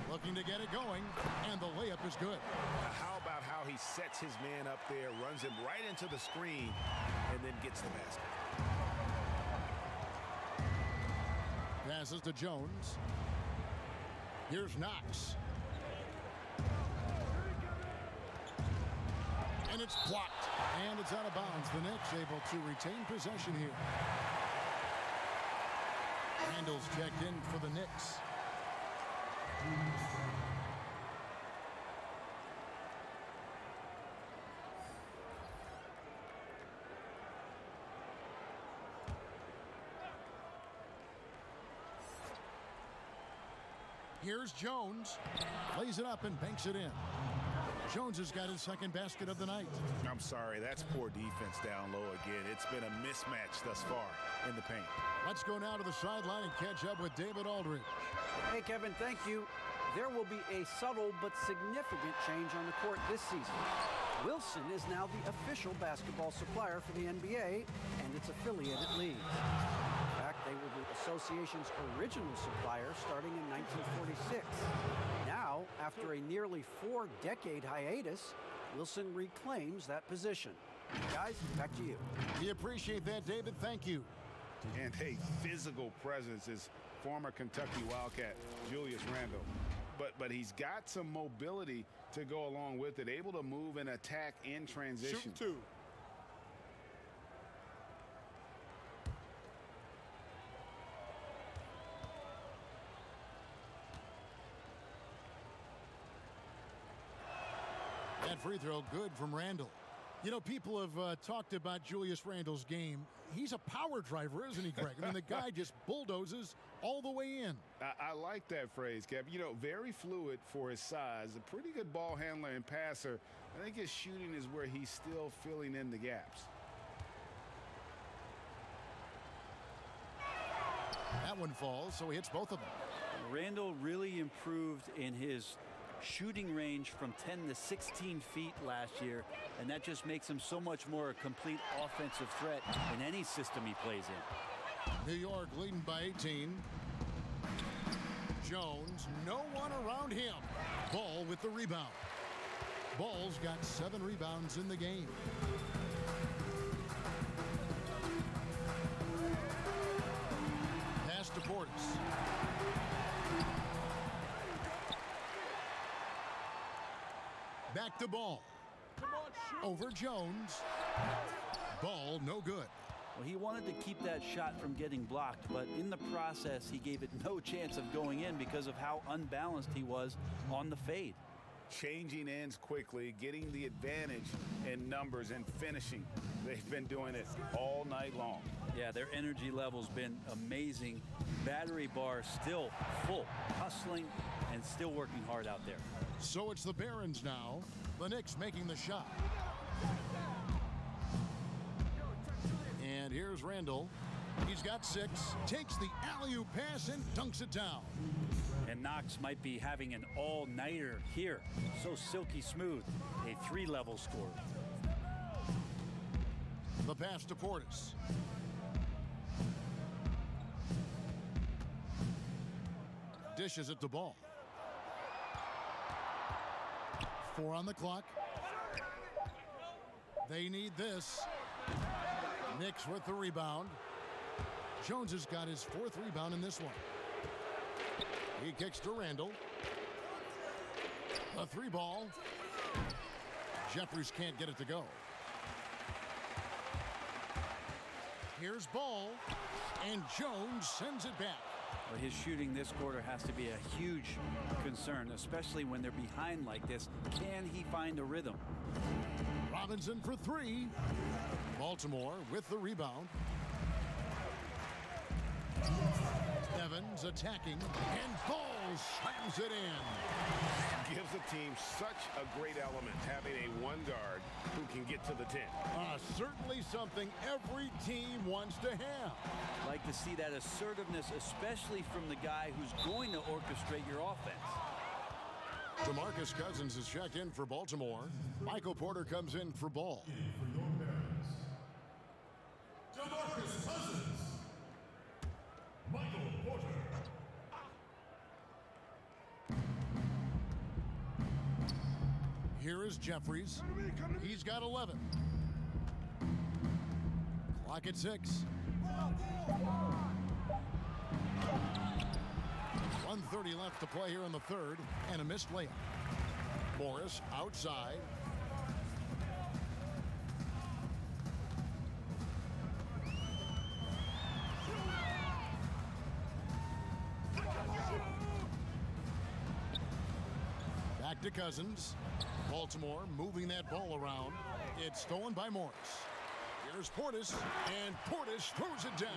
Looking to get it going, and the layup is good. How about how he sets his man up there, runs him right into the screen, and then gets the basket. Passes to Jones. Here's Knox. And it's blocked. And it's out of bounds. The Knicks able to retain possession here. Randall's checked in for the Knicks. Here's Jones. Plays it up and banks it in. Jones has got his 2nd basket of the night. I'm sorry, that's poor defense down low again. It's been a mismatch thus far in the paint. Let's go now to the sideline and catch up with David Aldridge. Hey, Kevin, thank you. There will be a subtle but significant change on the court this season. Wilson is now the official basketball supplier for the NBA and its affiliated leagues. In fact, they were the association's original supplier starting in 1946. Now, after a nearly 4-decade hiatus, Wilson reclaims that position. Guys, back to you. We appreciate that, David. Thank you. And a physical presence is former Kentucky Wildcat Julius Randle. But he's got some mobility to go along with it, able to move and attack in transition. Shoot two. That free throw good from Randle. You know, people have talked about Julius Randle's game. He's a power driver, isn't he, Greg? I mean, the guy just bulldozes all the way in. I like that phrase, Kev. You know, very fluid for his size. A pretty good ball handler and passer. I think his shooting is where he's still filling in the gaps. That one falls, so he hits both of them. Randle really improved in his shooting range from 10 to 16 feet last year, and that just makes him so much more a complete offensive threat in any system he plays in. New York leading by 18. Jones, no one around him. Ball with the rebound. Ball's got 7 rebounds in the game. Pass to Portis. Back to Ball. Over Jones. Ball no good. Well, he wanted to keep that shot from getting blocked, but in the process, he gave it no chance of going in because of how unbalanced he was on the fade. Changing ends quickly, getting the advantage in numbers and finishing. They've been doing it all night long. Yeah, their energy level's been amazing. Battery bar still full, hustling and still working hard out there. So it's the Barons now. The Knicks making the shot. And here's Randle. He's got 6, takes the alley-oop pass and dunks it down. And Knox might be having an all-nighter here. So silky smooth, a 3-level score. The pass to Portis. Dishes it to Ball. 4 on the clock. They need this. Knicks with the rebound. Jones has got his 4th rebound in this one. He kicks to Randle. A 3 ball. Jeffries can't get it to go. Here's Ball, and Jones sends it back. Well, his shooting this quarter has to be a huge concern, especially when they're behind like this. Can he find a rhythm? Robinson for 3. Baltimore with the rebound. Evans attacking, and Ball slams it in. Gives the team such a great element, having a 1 guard who can get to the 10. Certainly something every team wants to have. Like to see that assertiveness, especially from the guy who's going to orchestrate your offense. DeMarcus Cousins is checked in for Baltimore. Michael Porter comes in for Ball. DeMarcus Cousins. Michael Porter. Here is Jeffries. He's got 11. Clock at 6. 1:30 left to play here in the 3rd, and a missed layup. Morris outside. Back to Cousins. Baltimore moving that ball around. It's stolen by Morris. Here's Portis, and Portis throws it down.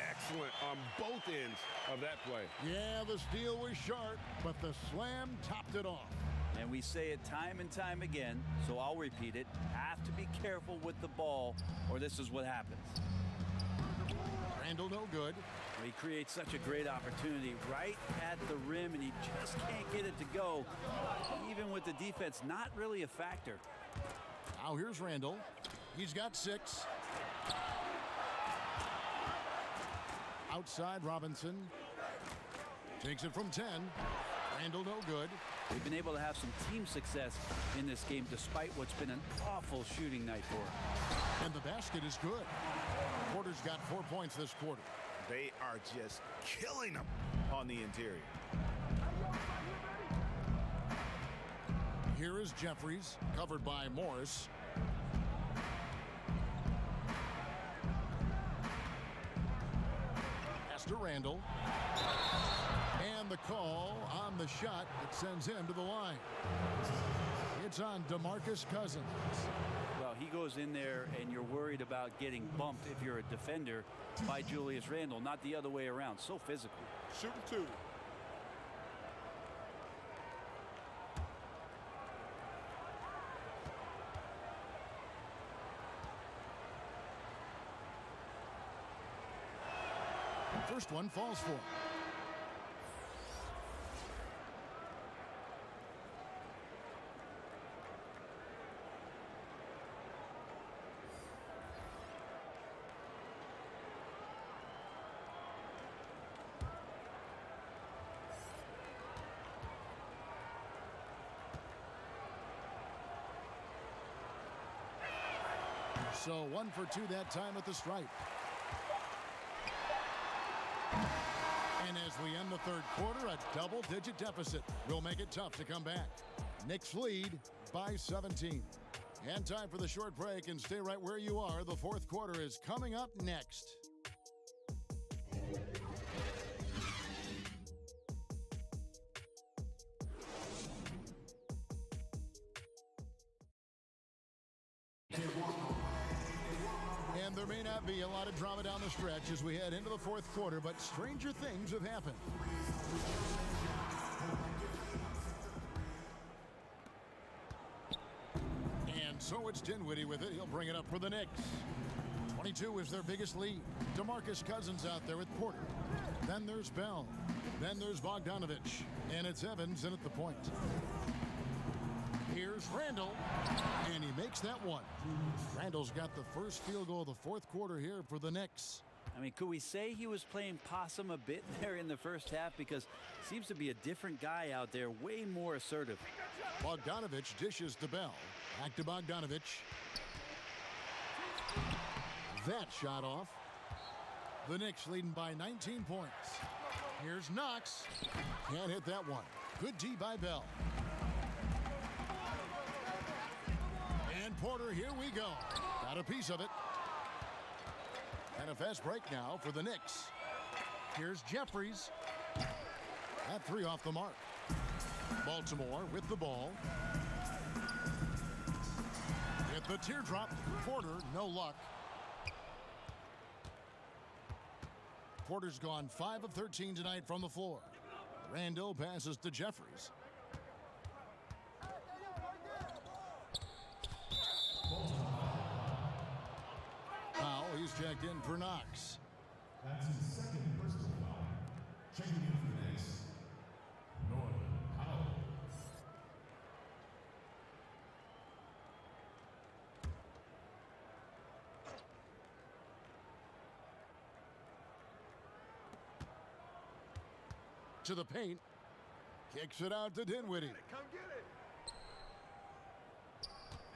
Excellent on both ends of that play. Yeah, the steal was sharp, but the slam topped it off. And we say it time and time again, so I'll repeat it. Have to be careful with the ball, or this is what happens. Randle no good. He creates such a great opportunity right at the rim, and he just can't get it to go, even with the defense not really a factor. Now here's Randall. He's got 6. Outside Robinson. Takes it from 10. Randall no good. They've been able to have some team success in this game despite what's been an awful shooting night for them. And the basket is good. Porter's got 4 points this quarter. They are just killing them on the interior. Here is Jeffries, covered by Morris. Pass to Randall. And the call on the shot that sends him to the line. It's on DeMarcus Cousins. Well, he goes in there, and you're worried about getting bumped if you're a defender by Julius Randle, not the other way around. So physical. Shooting 2. First one falls for him. So 1 for 2 that time at the stripe. And as we end the third quarter, a double-digit deficit will make it tough to come back. Knicks lead by 17. And time for the short break, and stay right where you are. The fourth quarter is coming up next. And there may not be a lot of drama down the stretch as we head into the fourth quarter, but stranger things have happened. And so it's Dinwiddie with it. He'll bring it up for the Knicks. 22 is their biggest lead. DeMarcus Cousins out there with Porter. Then there's Bell. Then there's Bogdanovich. And it's Evans in at the point. Here's Randall, and he makes that one. Randall's got the first field goal of the fourth quarter here for the Knicks. I mean, could we say he was playing possum a bit there in the first half? Because seems to be a different guy out there, way more assertive. Bogdanovich dishes to Bell. Back to Bogdanovich. That shot off. The Knicks leading by 19 points. Here's Knox. Can't hit that one. Good D by Bell. And Porter, here we go. Got a piece of it. And a fast break now for the Knicks. Here's Jeffries. That 3 off the mark. Baltimore with the ball. Hit the teardrop. Porter, no luck. Porter's gone 5 of 13 tonight from the floor. Randall passes to Jeffries. Foul, he's checked in for Knox. That's his second personal foul. Checking in for the Knicks, Norman Powell. To the paint. Kicks it out to Dinwiddie. Come get it.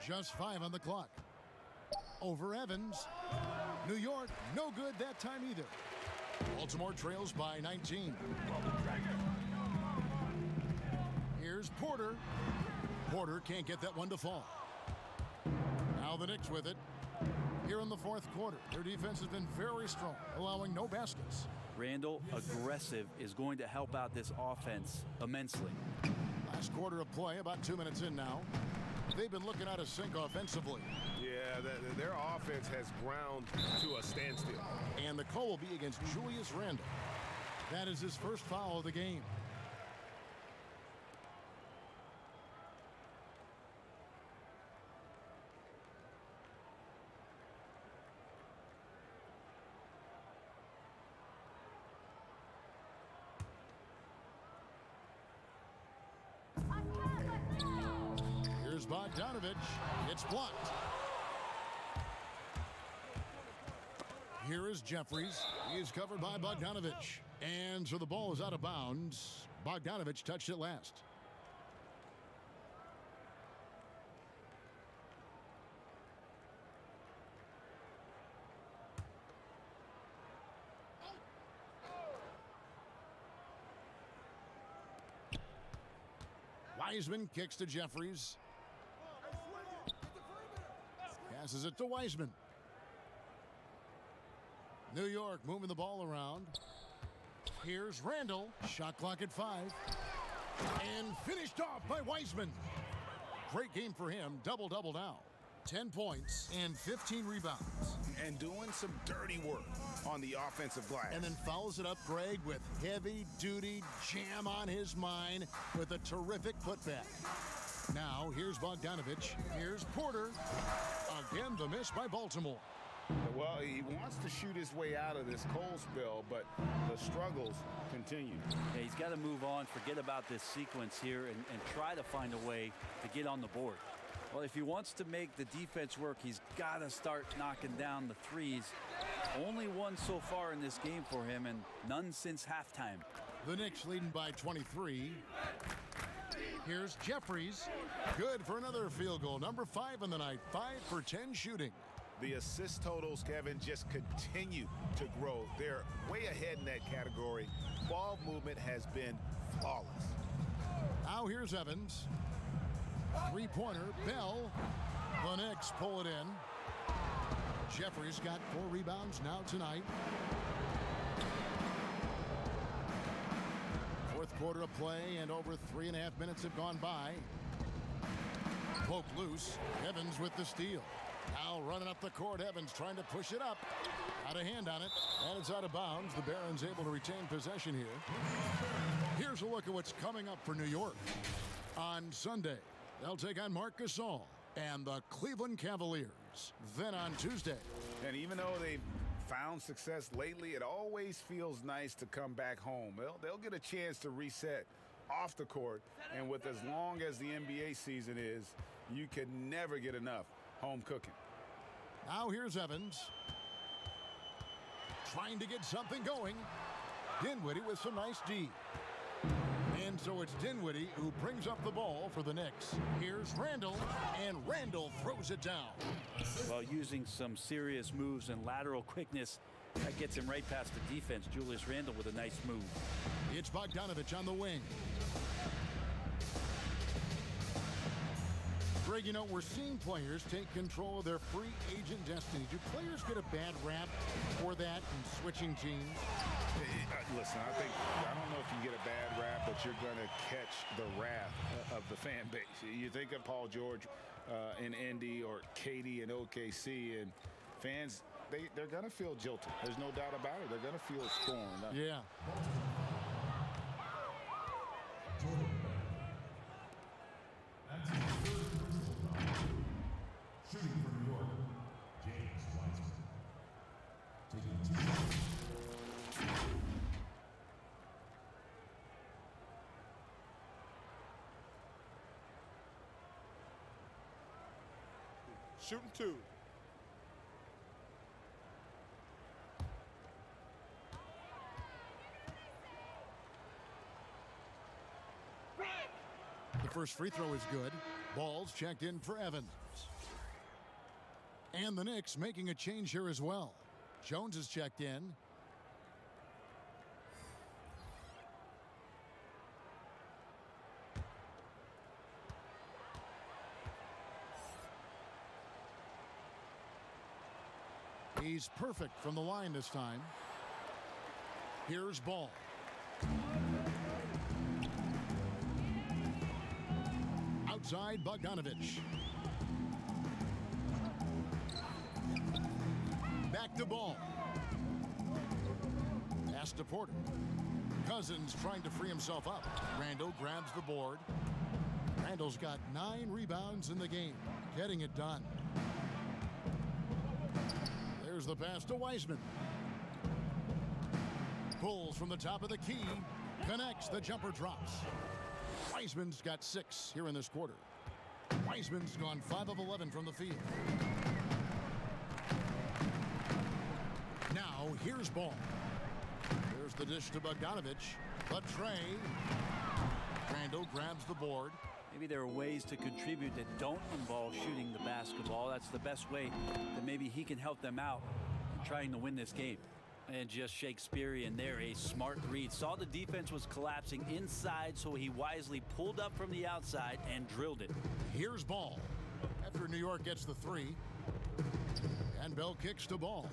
Just 5 on the clock. Over Evans. New York, no good that time either. Baltimore trails by 19. Here's Porter. Porter can't get that one to fall. Now the Knicks with it. Here in the fourth quarter, their defense has been very strong, allowing no baskets. Randall, aggressive, is going to help out this offense immensely. Last quarter of play, about 2 minutes in now. They've been looking out of sync offensively. Yeah, their offense has ground to a standstill. And the call will be against Julius Randle. That is his first foul of the game. Bogdanovich. It's blocked. Here is Jeffries. He is covered by Bogdanovich. And so the ball is out of bounds. Bogdanovich touched it last. Wiseman kicks to Jeffries. Passes it to Wiseman. New York moving the ball around. Here's Randall. Shot clock at 5. And finished off by Wiseman. Great game for him. Double-double now. 10 points and 15 rebounds. And doing some dirty work on the offensive glass. And then follows it up, Greg, with heavy-duty jam on his mind with a terrific putback. Now, here's Bogdanovich. Here's Porter. Again, the miss by Baltimore. Well, he wants to shoot his way out of this cold spell, but the struggles continue. Yeah, he's got to move on, forget about this sequence here, and try to find a way to get on the board. Well, if he wants to make the defense work, he's got to start knocking down the threes. Only one so far in this game for him, and none since halftime. The Knicks leading by 23. Here's Jeffries. Good for another field goal. Number 5 in the night. 5 for 10 shooting. The assist totals, Kevin, just continue to grow. They're way ahead in that category. Ball movement has been flawless. Now here's Evans. Three-pointer, Bell. The Knicks pull it in. Jeffries got 4 rebounds now tonight. Fourth quarter of play, and over 3.5 minutes have gone by. Poked loose. Evans with the steal. Now running up the court, Evans trying to push it up. Got a hand on it, and it's out of bounds. The Barons able to retain possession here. Here's a look at what's coming up for New York. On Sunday, they'll take on Marcus Alford and the Cleveland Cavaliers. Then on Tuesday. And even though they've found success lately, it always feels nice to come back home. They'll get a chance to reset off the court, and with as long as the NBA season is, you can never get enough home cooking. Now here's Evans. Trying to get something going. Dinwiddie with some nice D. And so it's Dinwiddie who brings up the ball for the Knicks. Here's Randall, and Randall throws it down. Well, using some serious moves and lateral quickness, that gets him right past the defense. Julius Randle with a nice move. It's Bogdanovich on the wing. Greg, you know, we're seeing players take control of their free agent destiny. Do players get a bad rap for that and switching teams? Listen, I don't know if you get a bad rap, but you're going to catch the wrath of the fan base. You think of Paul George in Indy or KD in OKC, and fans, they're going to feel jilted. There's no doubt about it. They're going to feel scorned. Yeah. That's his third personal foul. Shooting for New York, James Wiseman. Taking 2 shots. Shooting 2. The first free throw is good. Ball's checked in for Evans. And the Knicks making a change here as well. Jones is checked in. He's perfect from the line this time. Here's Ball. Outside, Bogdanovich. Back to Ball. Pass to Porter. Cousins trying to free himself up. Randall grabs the board. Randall's got 9 rebounds in the game. Getting it done. There's the pass to Wiseman. Pulls from the top of the key. Connects. The jumper drops. Wiseman's got 6 here in this quarter. Wiseman's gone 5 of 11 from the field. Now here's Ball. Here's the dish to Bogdanovich. The tray. Randall grabs the board. Maybe there are ways to contribute that don't involve shooting the basketball. That's the best way that maybe he can help them out in trying to win this game. And just Shakespearean there, a smart read. Saw the defense was collapsing inside, so he wisely pulled up from the outside and drilled it. Here's Ball. After New York gets the three. And Bell kicks to Ball.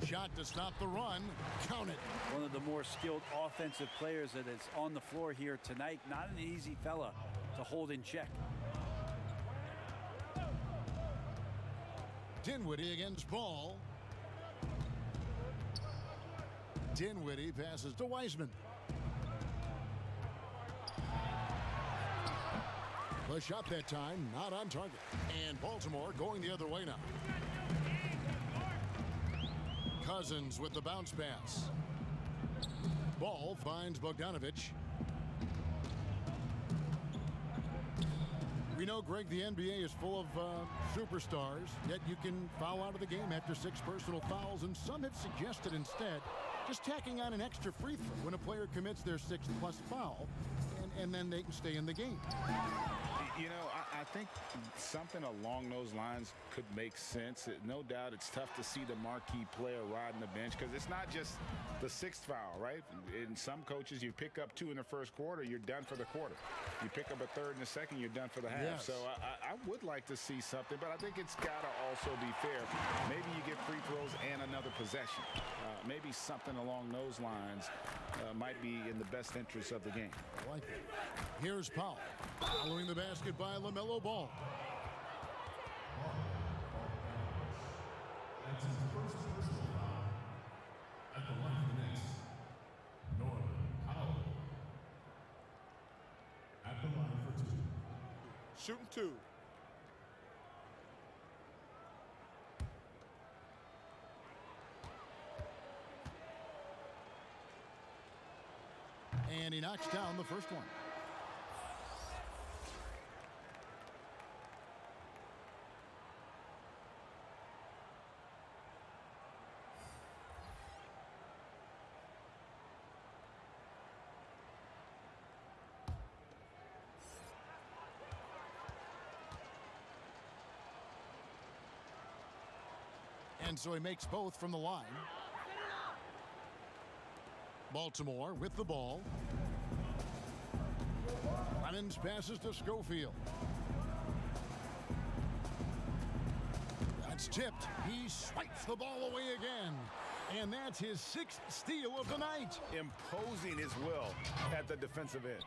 Shot to stop the run. Count it. One of the more skilled offensive players that is on the floor here tonight. Not an easy fella to hold in check. Dinwiddie against Ball. Dinwiddie passes to Wiseman. The shot that time not on target. And Baltimore going the other way now. Cousins with the bounce pass. Ball finds Bogdanovich. We know, Greg, the NBA is full of superstars, yet you can foul out of the game after 6 personal fouls, and some have suggested instead just tacking on an extra free throw when a player commits their 6th plus foul, and then they can stay in the game. You know, I think something along those lines could make sense. No doubt it's tough to see the marquee player riding the bench because it's not just the 6th foul, right? In some coaches, you pick up 2 in the first quarter, you're done for the quarter. You pick up a 3rd in the second, you're done for the half. Yes. So I would like to see something, but I think it's got to also be fair. Maybe you get free throws and another possession. Maybe something along those lines might be in the best interest of the game. I like it. Here's Powell. Following the basket by LaMelo Ball. That's his first personal foul at the line for the Knicks. Norman Powell at the line for 2. Shooting 2. And he knocks down the first one. And so he makes both from the line. Baltimore with the ball. Clemens passes to Schofield. That's tipped. He swipes the ball away again. And that's his 6th steal of the night. Imposing his will at the defensive end.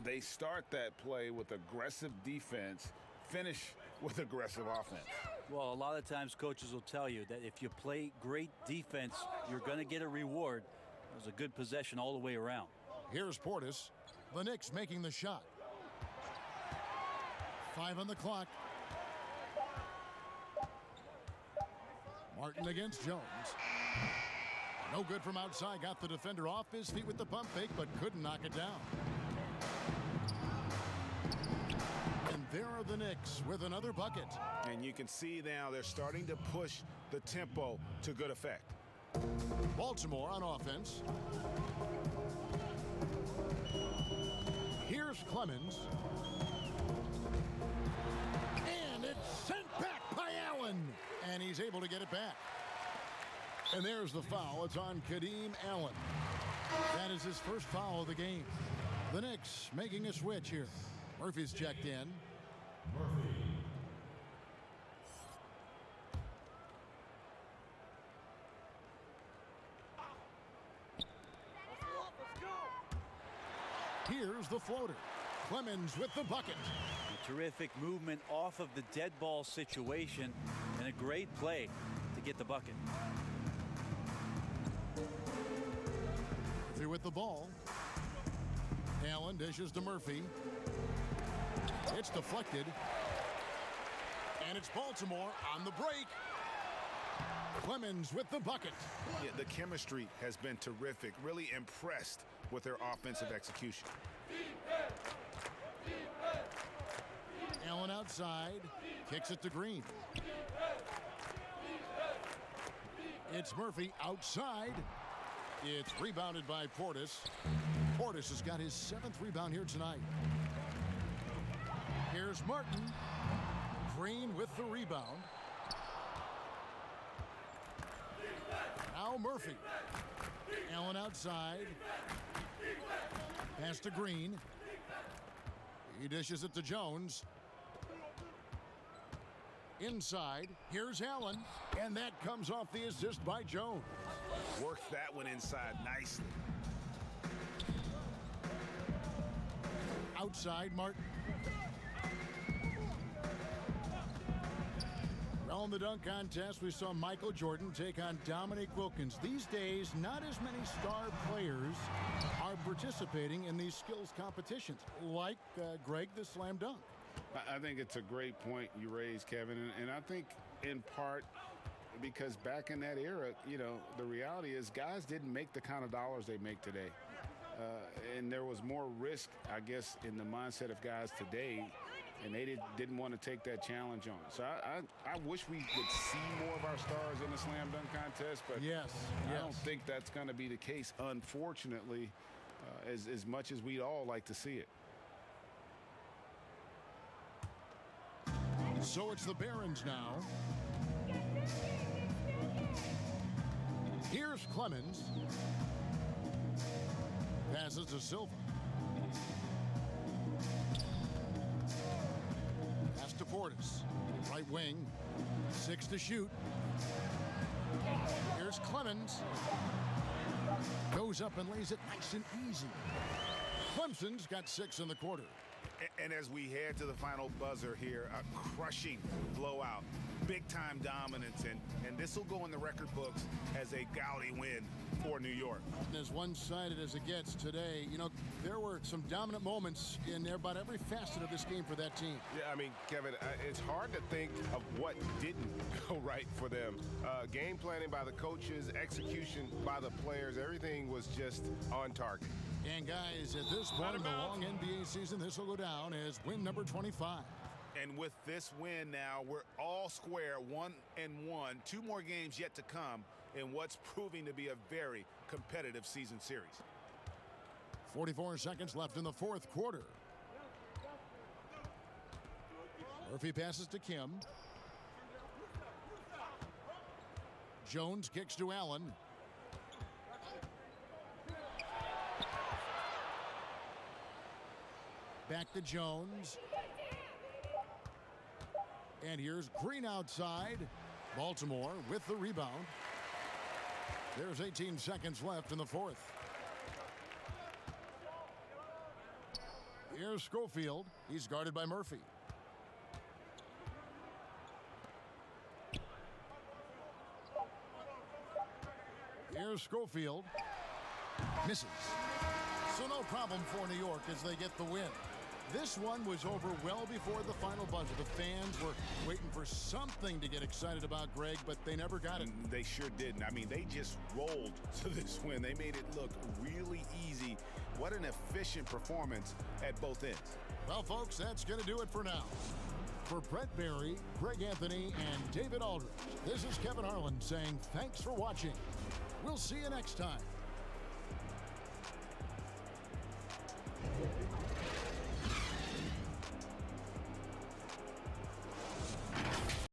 They start that play with aggressive defense, finish with aggressive offense. Well, a lot of times coaches will tell you that if you play great defense, you're going to get a reward. It was a good possession all the way around. Here's Portis. The Knicks making the shot. 5 on the clock. Martin against Jones. No good from outside. Got the defender off his feet with the pump fake, but couldn't knock it down. And there are the Knicks with another bucket. And you can see now they're starting to push the tempo to good effect. Baltimore on offense. Here's Clemens. And it's sent back by Allen. And he's able to get it back. And there's the foul. It's on Kadeem Allen. That is his first foul of the game. The Knicks making a switch here. Murphy's checked in. Murphy. Here's the floater. Clemens with the bucket. A terrific movement off of the dead ball situation and a great play to get the bucket. Murphy with the ball. Allen dishes to Murphy. It's deflected. And it's Baltimore on the break. Clemens with the bucket. Yeah, the chemistry has been terrific. Really impressed with their offensive execution. Allen outside, kicks it to Green. It's Murphy outside. It's rebounded by Portis. Portis has got his 7th rebound here tonight. Here's Martin. Green with the rebound. Now Murphy. Allen outside. Pass to Green. He dishes it to Jones. Inside, here's Allen, and that comes off the assist by Jones. Worked that one inside nicely. Outside, Martin. On the dunk contest, we saw Michael Jordan take on Dominique Wilkins. These days, not as many star players are participating in these skills competitions, like Greg the slam dunk. I think it's a great point you raised, Kevin, and I think in part because back in that era, you know, the reality is guys didn't make the kind of dollars they make today. And there was more risk, I guess, in the mindset of guys today, and they didn't want to take that challenge on. So I wish we would see more of our stars in the slam dunk contest, but yes. I don't think that's going to be the case, unfortunately, as much as we'd all like to see it. So it's the Barons now. Here's Clemens. Passes to Silva. Pass to Portis. Right wing. 6 to shoot. Here's Clemens. Goes up and lays it nice and easy. Clemson's got 6 in the quarter. And as we head to the final buzzer here, a crushing blowout, big-time dominance, and this will go in the record books as a gaudy win for New York. As one-sided as it gets today, you know, there were some dominant moments in about every facet of this game for that team. Yeah, I mean, Kevin, it's hard to think of what didn't go right for them. Game planning by the coaches, execution by the players, everything was just on target. And guys, at this point in the long NBA season, this will go down as win number 25. And with this win now, we're all square, 1-1. 2 more games yet to come in what's proving to be a very competitive season series. 44 seconds left in the 4th quarter. Murphy passes to Kim. Jones kicks to Allen. Back to Jones. And here's Green outside. Baltimore with the rebound. There's 18 seconds left in the 4th. Here's Schofield. He's guarded by Murphy. Here's Schofield. Misses. So no problem for New York as they get the win. This one was over well before the final buzzer. The fans were waiting for something to get excited about, Greg, but they never got it. They sure didn't. I mean, they just rolled to this win. They made it look really easy. What an efficient performance at both ends. Well, folks, that's going to do it for now. For Brett Barry, Greg Anthony, and David Aldridge, this is Kevin Harlan saying thanks for watching. We'll see you next time.